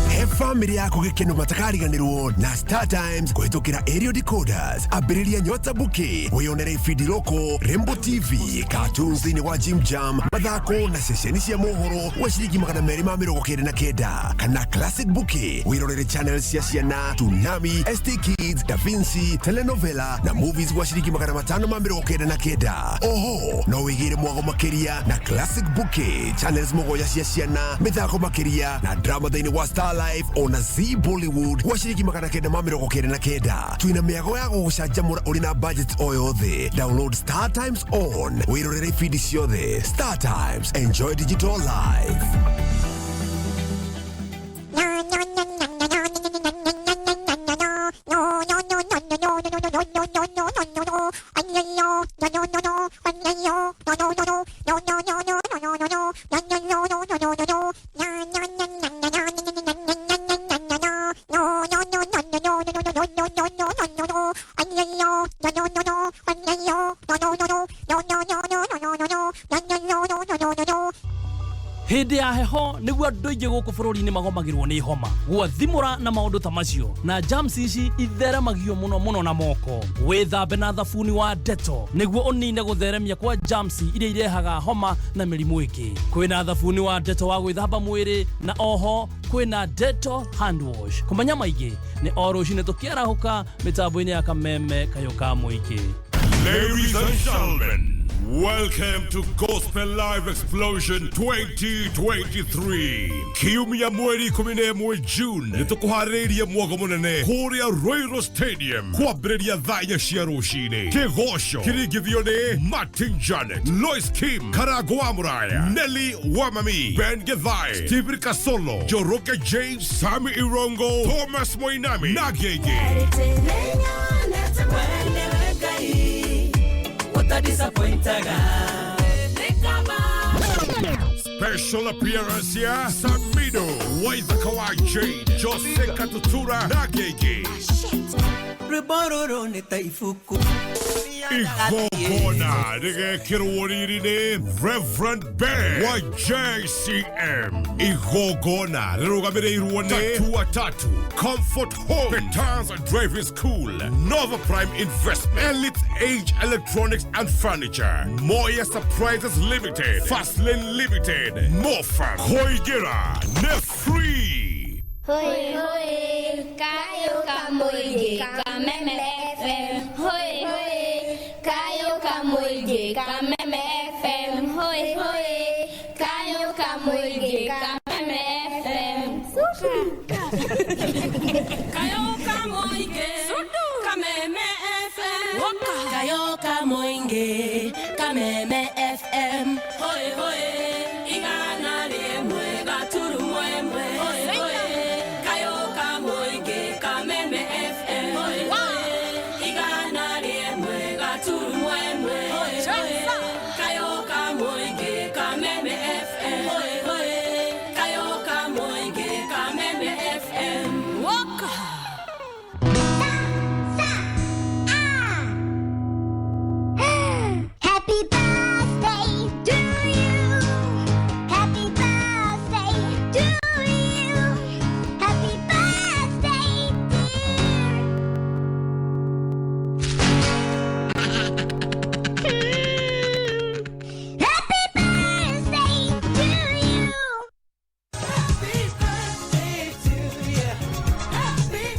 He family yako gĩkeno matakariganĩrwo na Star Times kũhĩtũkĩra aerial decoders. Ambĩrĩria nyota buki wĩyonere ibindi loko, Rembo TV, cartoons thĩinĩ wa Jim Jam, mathako na ceceni cia mohoro wa ciringi 299 kana classic buki wĩrorere channels cia ciana Tsunami, ST Kids, Da Vinci, telenovela na movies wa ciringi 599. Oho no wĩgĩre mwago makĩria na classic buki channels mũgwanja cia ciana, mĩthako makĩria na drama thĩinĩ wa Starlight live on a Z Bollywood washiriki magana kenda ma mĩrongo kenda na kenda twina mĩago ya gũgũcanjamũra ũrĩ na budget o yothe. Download Star Times on wĩrorere ibindi ciothe. Star Times, enjoy digital life. Hĩndĩ ya heho nĩguo andũ aingĩ gũkũ bũrũri-inĩ magomagĩrwo nĩ homa, gwathimũra na maũndũ ta macio, na germs ici itheremagio mũno na moko. Wĩthambe na thabuni wa Dettol nĩguo ũnine gũtheremia kwa germs iria irehaga homa na mĩrimũ ĩngĩ. Kwĩna thabuni wa Dettol wa gwĩthamba mwĩrĩ, na oho kwĩna Dettol hand wash. Kũmenya maingĩ nĩ o rũcinĩ tũkĩarahũka mĩtambo-inĩ ya Kameme kayũ ka mũingĩ. Ladies and gentlemen, welcome to Gospel Live Explosion 2023. Kiumia mweri 11 June nitukuharĩrĩria mwago mũnene kũrĩa Royal Stadium kwambĩrĩria thaa 4 cia rũcinĩ. Kĩgoco kĩringithio nĩ Martin Janet, Lois Kim, Karago wa Muraya, Nelly Wamami, Ben Githai, Stephen Kasolo, Joroke James, Sami Irongo, Thomas Moinami na Gege. Special appearance here, Samido, Waiza Kawai Jade, Jose Katutura Nagege. Igogona nige kirwariri Reverend Ben wa JCM. Igogona lirugamirĩirwo nĩ Tatu Comfort Home, Petans and Driving School, Nova Prime Investment, Elite Age Electronics and Furniture, Moya Surprises Limited, Fastlane Limited, Mofa, Koigira, Nefree. Hoi hoi, kayo kamuige, Kameme FM. Hoi hoi, kayo kamuige, Kameme FM. Hoi hoi, kayo kamuige, Kameme FM. Kayo kamuige, Kameme FM. Kayo kamuige, Kameme FM. Hoi hoi, igana liemwe gaturu mwemwe. Hoi hoi.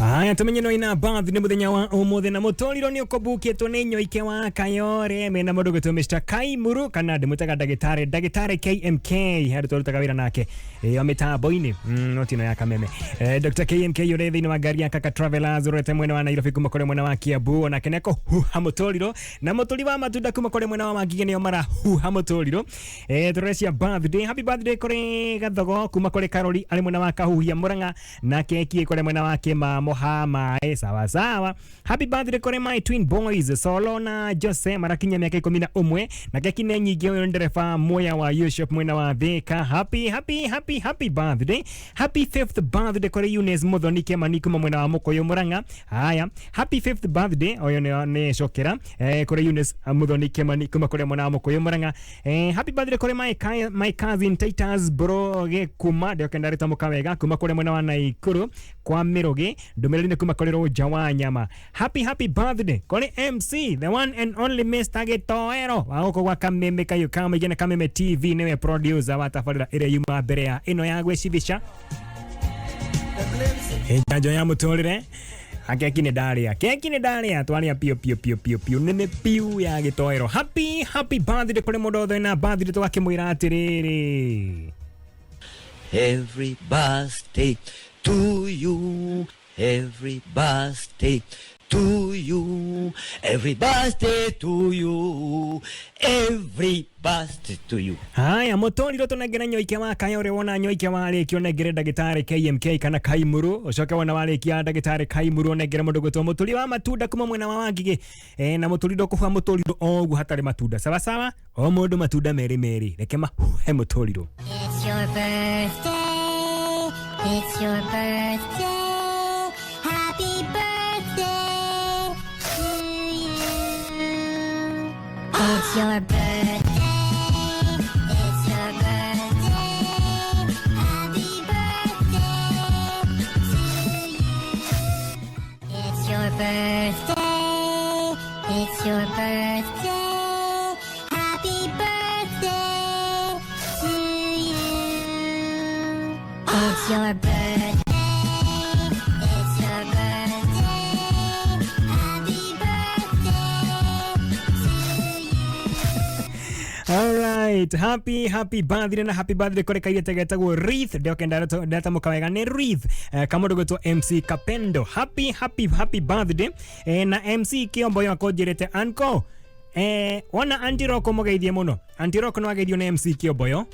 Aya tumenye no ina birthday ni muthenya wa umuthi na mutoriro ni ukobukitwo ni nyoike wa Kayore mena mundu gwitwo Mr. Kaimuru kana ndimutaga ndagitari KMK hari twarutaga wira nake o mitambo-ini no tino ya Kameme. Dr. KMK yure thiini wa ngari ya Kaka Travelers urete mwena wa Nairobi kuma kore mwena wa Kiambu na keneko huha mutoriro na muturi wa matunda kuma kore mwena wa Magigi nio mara huha mutoriro. Turecia birthday, happy birthday kore Gathogo kuma kore Karoli ari mwena wa Kahuhia Muranga na keki kore mwena wa Kimamo Hama sawa. Happy birthday kore my twin boys Solo na Jose marakinya miaka 11 na keki ne nyingi yo ndereba moya wa Yushop mwena wa Thika. Happy birthday. Happy 5th birthday kore Eunice Muthonike Maniku mwena wa Mukoyo Muranga. Haya, happy 5th birthday oyo ne shokera kore Eunice Muthonike Maniku kore mwena wa Mukoyo Muranga. Happy birthday kore my cousin Titus bro ge kuma de kendarita mukawega kuma kore mwena wa Naikuru kwa Miroge ndumirinde kuma kore Roja wa Nyama. Happy birthday kore MC the one and only Mr. Gitoero wako kwa Kameme kayo kama jana Kameme TV newe producer wa tafarira ire yuma mbere ya ino ya gwecibica ejanjo ya mutorire keki ni daria twaria pio nene piu ya Gitoero. Happy birthday kore modotho na birthday twakimwira atiriri every birthday to you. Every birthday to you. Every birthday to you. Every birthday to you. Haya, mutoriro tunegera nyoike wa kayore wona nyoike wale kionegere dagitari KMK kana Kaimuru ucoke wona wale kia dagitari Kaimuru onegera mundu gutwa muturi wa matunda kuma mwena wa wangige na muturido kufa muturido ogu hatari matunda sawa sawa o mundu matunda meri reke mahe muturiro. It's your birthday. It's your birthday. Happy birthday to you. It's your birthday. It's your birthday. Happy birthday to you. It's your birthday. It's your birthday. Happy birthday to you. It's your birthday. Alright, happy birthday na happy birthday kore kaire tegetagwo Wreath ndoke ndata mukawega ni Wreath kamundu gwitwo MC Kapendo happy birthday na MC Kiombo yakonjirete anko wona Antiroko mugeithie muno Antiroko no ageithio na MC Kiombo yo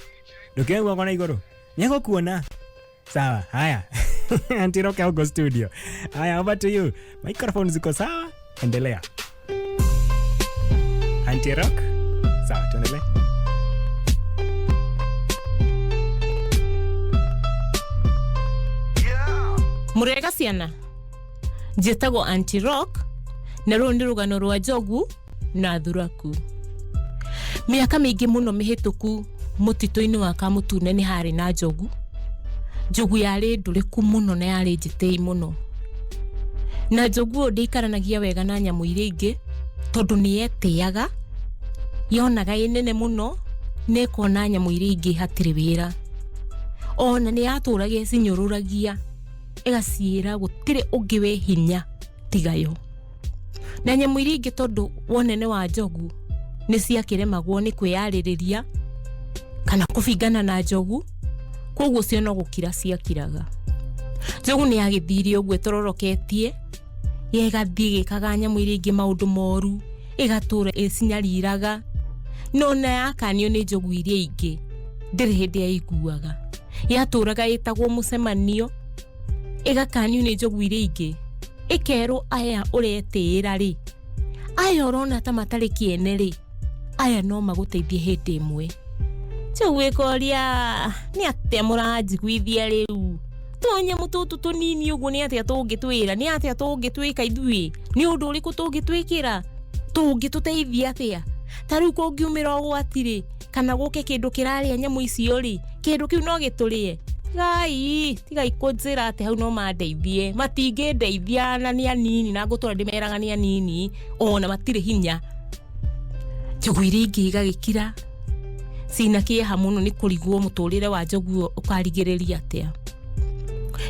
ndukegwa kona iguru nyako kuona sawa haya Antiroko au studio haya over to you microphone ziko sawa endelea Antiroko sawa tuendelee. Murega ciana njĩtagwo Anti-Rock na rũũ nĩ rũgano rwa njogu na thuraku. Mĩaka mĩingĩ mũno mĩhĩtũku mũtitũ-inĩ wa Kamũtune nĩ harĩ na njogu. Njogu yarĩ ndũrĩku mũno na yarĩ njĩtĩi mũno. Na njogu ndĩikaranagia wega na nyamũ iria ingĩ tondũ nĩ yetĩaga yonaga ĩ nene mũno nĩ kona nyamũ iria ingĩ hatirĩ wĩra. Ona nĩ yatũraga cinyũrũragia ĩgaciĩra gũtirĩ ũngĩ we hinya tiga yo. Na nyamũ iria ingĩ tondũ wonene wa njogu nĩ ciakĩremagwo nĩ kwĩyarĩrĩria kana kũbingana na njogu koguo cio no gũkira ciakiraga. Njogu nĩ yagĩthiire ũguo ĩtororoketie yegathiĩ gĩkaga nyamũ iria ingĩ maũndũ moru ĩgatũra ĩcinyariraga no na yakanio nĩ njogu iria ingĩ ndĩrĩ hĩndĩ yaiguaga. Yatũraga ĩtagwo mũcemanio ĩgakanio nĩ njogu iria ingĩ ĩkerwo aya ũretĩĩra rĩ aya ũrona ta matarĩ kĩene rĩ aya no magũteithie hĩndĩ ĩmwe. Njogu ĩkoria nĩ atĩa mũranjiguithia rĩu tũnyamũ tũtũ tũnini ũguo nĩ atĩa tũngĩtwĩra nĩ atĩa tũngĩtwĩka ithuĩ nĩ ũndũ ũrĩkũ tũngĩtwĩkĩra tũngĩtũteithia atĩa ta rĩu kũngiumĩra ũgwati rĩ kana gũke kĩndũ kĩrarĩa nyamũ icio rĩ kĩndũ kĩu no gĩtũrĩe. Gai tigai kũnjĩra atĩ hau no mandeithie matingĩndeithia na nĩ anini na ngũtũra ndĩmeraga nĩ anini ona matirĩ hinya. Njogu iria ingĩ igagĩkira cina kĩeha mũno nĩ kũrigwo mũtũrĩre wa njogu ũkarigĩrĩria atĩa.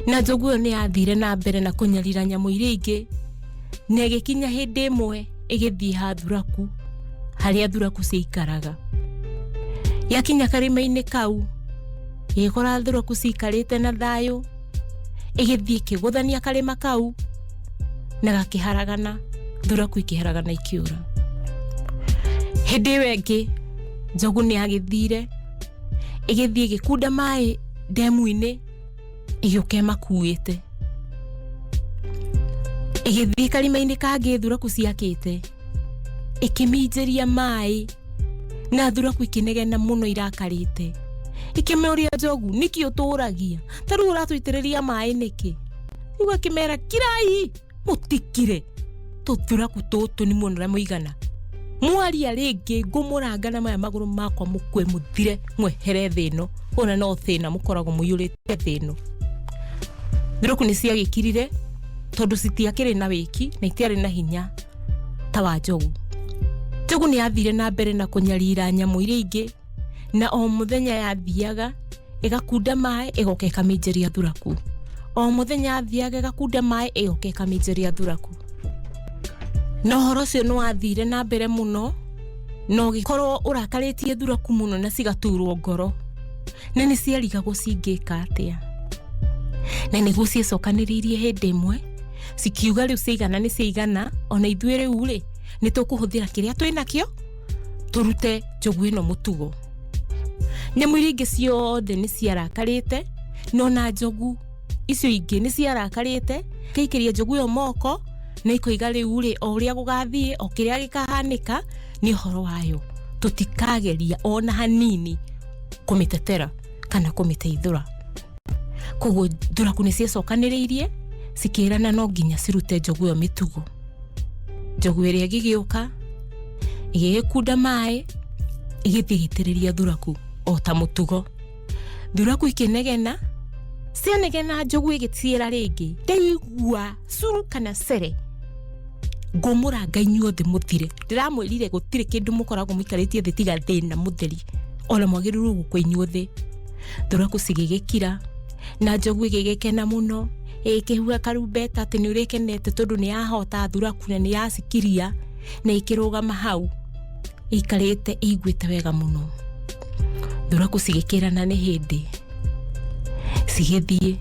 Na njogu nĩ yathire na mbere na kũnyarira nyamũ iria ingĩ na ĩgĩkinya hĩndĩ ĩmwe ĩgĩthiĩ ha thuraku harĩa thuraku ciikaraga. Yakinya karĩma-inĩ kau ĩgĩkora thuraku ciikarĩte na thayũ ĩgĩthiĩ ĩkĩgũthania karĩma kau na gakĩharagana thuraku ikĩharagana ikiũra. Hĩndĩ ĩyo ĩngĩ njogu nĩ yagĩthire ĩgĩthiĩ ĩgĩkunda maĩ ndemu-inĩ ĩgĩũka ĩmakuĩte. Ĩgĩthiĩ karĩma-inĩ kangĩ thuraku ciakĩte ĩkĩminjĩria maĩ na thuraku ikĩnegena mũno irakarĩte. Ikĩmũria njogu nĩkĩ ũtũragia ta rĩu ũratũitĩrĩria maĩ nĩkĩ. Rĩu akĩmera kirai mũtikire tũthuraku tũtũ nĩ muonera mũigana mwaria rĩngĩ ngũmũranga na maya magũrũ makwa mũkwe mũthire mwehere thĩ ĩno ona no thĩna mũkoragwo mũiyũrĩte thĩ ĩno. Thuraku nĩ ciagĩkirire tondũ citiakĩrĩ na wĩki na itiarĩ na hinya ta wa njogu. Njogu nĩ yathire na mbere na kũnyarira nyamũ iria ingĩ na o mũthenya yathiaga ĩgakunda maĩ ĩgoka ĩkaminjĩria thuraku. O mũthenya yathiaga ĩgakunda maĩ ĩgoka ĩkaminjĩria thuraku. Na ũhoro ũcio nĩ wathire na mbere mũno no gĩkorwo ũrakarĩtie thuraku mũno na cigaturwo ngoro na nĩ ciarigagwo cingĩka atĩa. na niguo cicokaniririe hindi imwe cikiuga riu ciigana ni ciigana ona ithuĩ rĩu rĩ nĩ tũkũhũthĩra kĩrĩa twĩnakĩo turute njogu ĩno mũtugo. Nyamũ iria ingĩ ciothe nĩ ciarakarĩte no na njogu icio ingĩ nĩ ciarakarĩte kaikĩria njogu ĩyo moko na ikoiga rĩu rĩ o ũrĩa gũgathiĩ o kĩrĩa gĩkahanĩka nĩ ũhoro wayo, tũtikageria ona hanini kũmĩtetera kana kũmĩteithũra. Koguo thuraku nĩ cicokanĩrĩirie cikĩrana no nginya cirute njogu ĩyo mĩtugo. Njogu ĩrĩa ĩgĩgĩũka igĩkunda maĩ igĩthiĩ gĩitĩrĩria thuraku o ta mũtugo. Thuraku ikĩnegena cianegena njogu igĩtiĩra rĩngĩ ndaigua curu kana cere ngũmũranga inyuothe mũthire. Ndĩramwĩrire gũtirĩ kĩndũ mũkoragwo mũikarĩtie thĩ tiga thĩna mũtheri ona mwagĩrĩirwo gũkua inyuothe. Thuraku cigĩgĩkira na njogu igĩgĩkena mũno ĩkĩhuha karumbeta atĩ nĩ ũrĩkenete tondũ nĩ yahota thuraku na nĩ yacikiria na ikĩrũgama hau ikarĩte iguĩte wega mũno. Thuraku cigĩkĩrana nĩ hĩndĩ cigĩthiĩ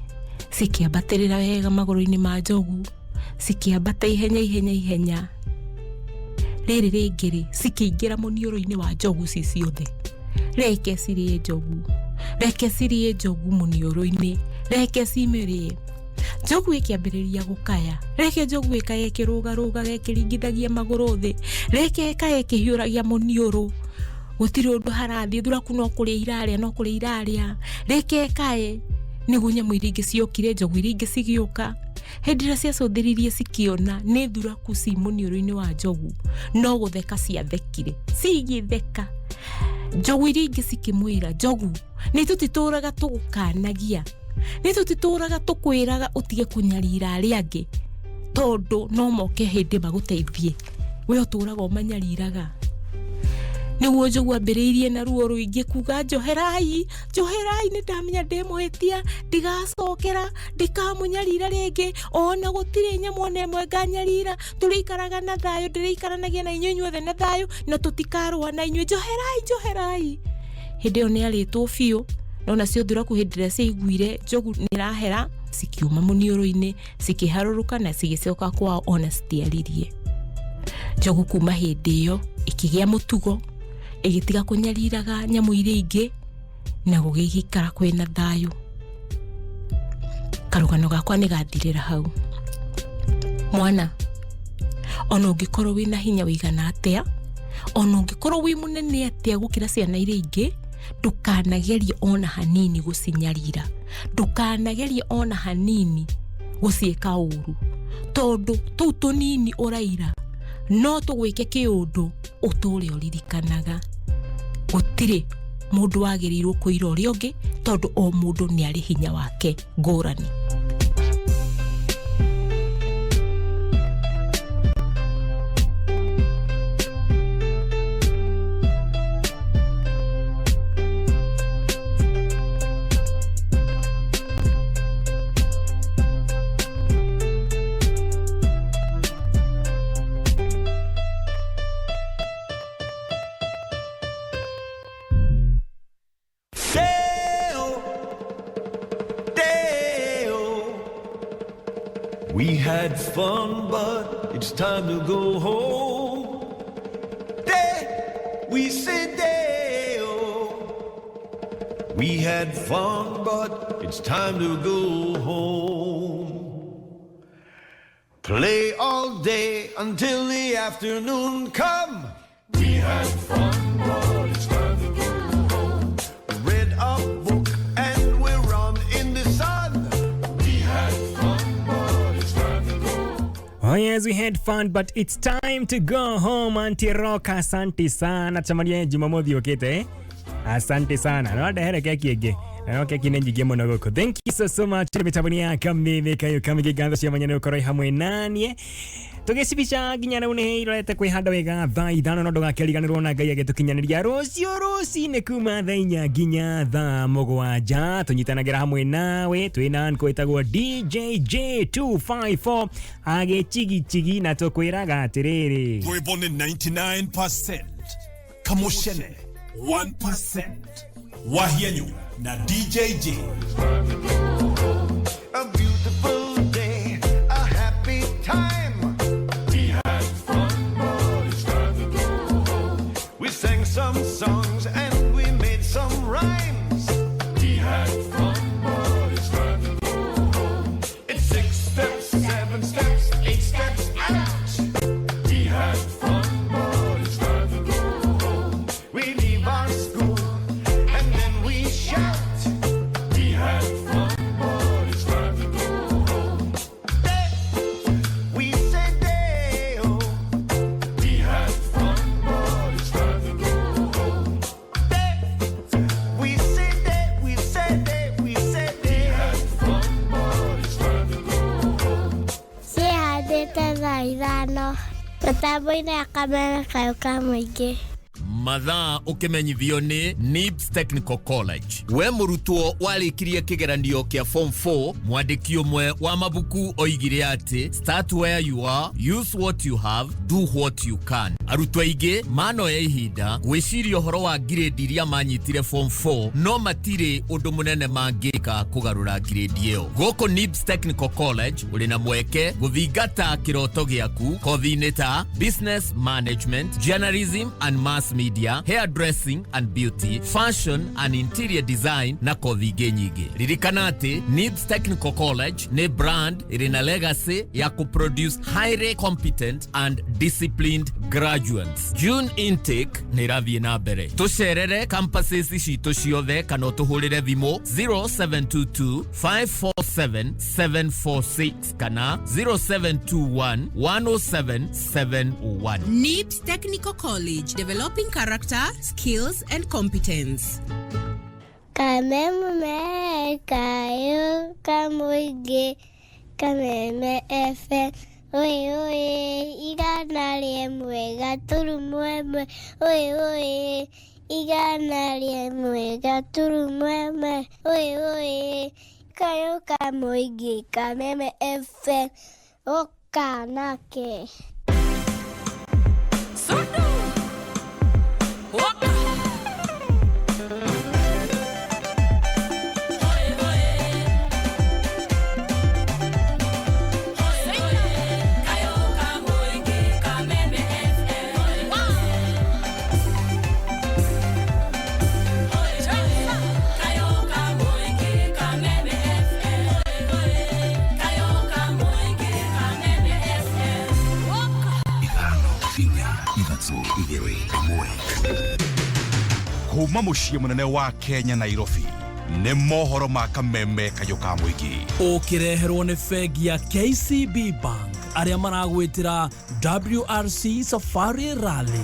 cikĩambatĩrĩra wega magũrũ-inĩ ma njogu cikĩambata ihenya. Rĩrĩ rĩngĩ rĩ cikĩingĩra mũniũrũ-inĩ wa njogu ciothe. Reke cirĩe njogu mũniũrũ-inĩ, reke cimĩrĩe. Njogu ĩkĩambĩrĩria gũkaya, reke njogu ĩkaya ĩkĩrũgarũgaga ĩkĩringithagia magũrũ thĩ, reke ĩkaya ĩkĩhiũragia mũniũrũ. Gũtirĩ ũndũ harathiĩ, thuraku no kũrĩa irarĩa, reke ĩkaye. Nĩguo nyamũ iria ingĩ ciokire, njogu iria ingĩ cigĩũka. Hĩndĩ ĩrĩa ciacũthĩrĩrie cikĩona nĩ thuraku ci mũniũrũ-inĩ wa njogu, no gũtheka ciathekire, cigĩtheka. Njogu iria ingĩ cikĩmwĩra, njogu nĩ tũtitũraga tũgũkanagia, nĩ tũtitũraga tũkwĩraga ũtige kũnyarira arĩa angĩ tondũ no moke hĩndĩ magũteithie, we ũtũraga ũmanyariraga. Nĩguo njogu ambĩrĩirie na ruo rũingĩ kuga njoherai nĩ ndamenya ndĩmũhĩtia ndigacokera ndikamũnyarira rĩngĩ ona gũtirĩ nyamũ ona ĩmwe nganyarira, tũrĩikaraga na thayũ, ndĩrĩikaranagia na inyuĩ inyuothe na thayũ na tũtikarũa na inyuĩ, njoherai. Hĩndĩ ĩyo nĩ arĩtwo biũ no nacio thuraku hĩndĩ ĩrĩa ciaiguire njogu nĩ ĩrahera cikiuma mũniũrũ-inĩ cikĩharũrũka na cigĩcoka kwao ona citiaririe. Njogu kuma hĩndĩ ĩyo ikĩgĩa mũtugo igitiga kunyariraga nyamũ iria ingĩ na gũgĩikara kwĩna thayũ. Karũgano gakwa nĩ gathirĩra hau. Mwana ona ũngĩkorwo wĩna hinya wĩigana atĩa, ona ũngĩkorwo wĩ mũnene atĩa gũkĩra ciana iria ingĩ, ndũkanagerie ona hanini gũcinyarira, ndũkanagerie ona hanini gũciĩka ũru, tondũ tũu tũnini ũraira no tũgwĩke kĩũndũ ũtũre ũririkanaga. Gũtirĩ mũndũ wagĩrĩirwo kũira ũrĩa ũngĩ tondũ o mũndũ nĩ arĩ hinya wake ngũrani. We had fun, but it's time to go home. We say day-o. We had fun, but it's time to go home. Play all day until the afternoon come. We had fun, but it's time to go home. Read a book and we run in the sun. We had fun. Oh yes, we had fun, but it's time to go home. Auntie Rock, asante sana. Tamaria Jumamothi okete. Asante sana. No ndahere keki ege. No keki nenjige muno goko. Thank you so much. Mitabunia Kameme kayo kamigiganda cia manyana ukoroi hamwe nanie. Tugicibisha ginyana une irete kwihanda wega thaa ithano no ndugakeriganirwo na Ngai agitukinyaniria rucio rucine kuma thaa inya nginya thaa mũgwanja tunyitanagira hamwe nawe twina nko itagwo DJ J254 agichigi na tukwiraga atiriri Rwibone 99%, Kamoshene 1%, Wahianyu na DJ J. Rũkĩte thaa ithano. Mĩtambo-inĩ ya Kameme kayũka mũingĩ. Mathaa ũkĩmenyithio nĩ NIBS Technical College. We mũrutwo warĩkirie kĩgeranio kĩa Form 4, mwandĩki ũmwe wa mabuku oigire atĩ start where you are, use what you have, do what you can. Arutwo aingĩ manoya ihinda gwĩciria ũhoro wa grade iria manyitire Form 4 no matirĩ ũndũ mũnene mangĩka kũgarũra grade ĩyo. Gũkũ NIBS Technical College ũrĩ na mweke gũthingata kĩroto gĩaku kothi-inĩ ta Business Management, Journalism and Mass Media, Hairdressing and Beauty, Fashion and Interior Design na kothi ingĩ nyingĩ. Ririkana atĩ NIBS Technical College nĩ brand ĩrĩ na legacy ya kuproduce highly competent and disciplined graduates. June intake nĩ ĩrathiĩ na mbere. Tũcerere campuses citũ ciothe kana tũhũrĩre thimũ 0722 547 746 kana 0721 107 701. NIBS Technical College, developing character, skills and competence. Kameme kayũka mũingĩ. Kameme FM. Oye, igana rĩmwe gaturumo ĩmwe. Oye, igana rĩmwe gaturumo ĩmwe. Oye, kayũka mũingĩ. Kameme FM. Oka nake. Kuma muciĩ mũnene wa Kenya Nairobi nĩ mohoro ma Kameme kayũka mũingĩ. Ũkĩreherwo nĩ bengi ya KCB Bank arĩa maragwĩtĩra WRC Safari Rally.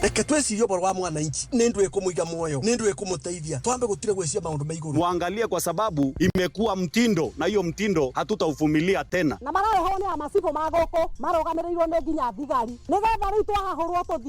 Reke twecirie ũboro wa mwananchi, nĩ ndũ ĩkũmũiga muoyo, nĩ ndũ ĩkũmũteithia. Twambe gũtire gwĩcia maũndũ ma igũrũ. Muangalie kwa sababu imekuwa mtindo na hiyo mtindo hatutauvumilia tena. Na marareho nĩ amacibũ ma gũkũ marogamĩrĩirwo nĩ nginya thigari. Nĩgetha rĩu twahahũrwo tũthi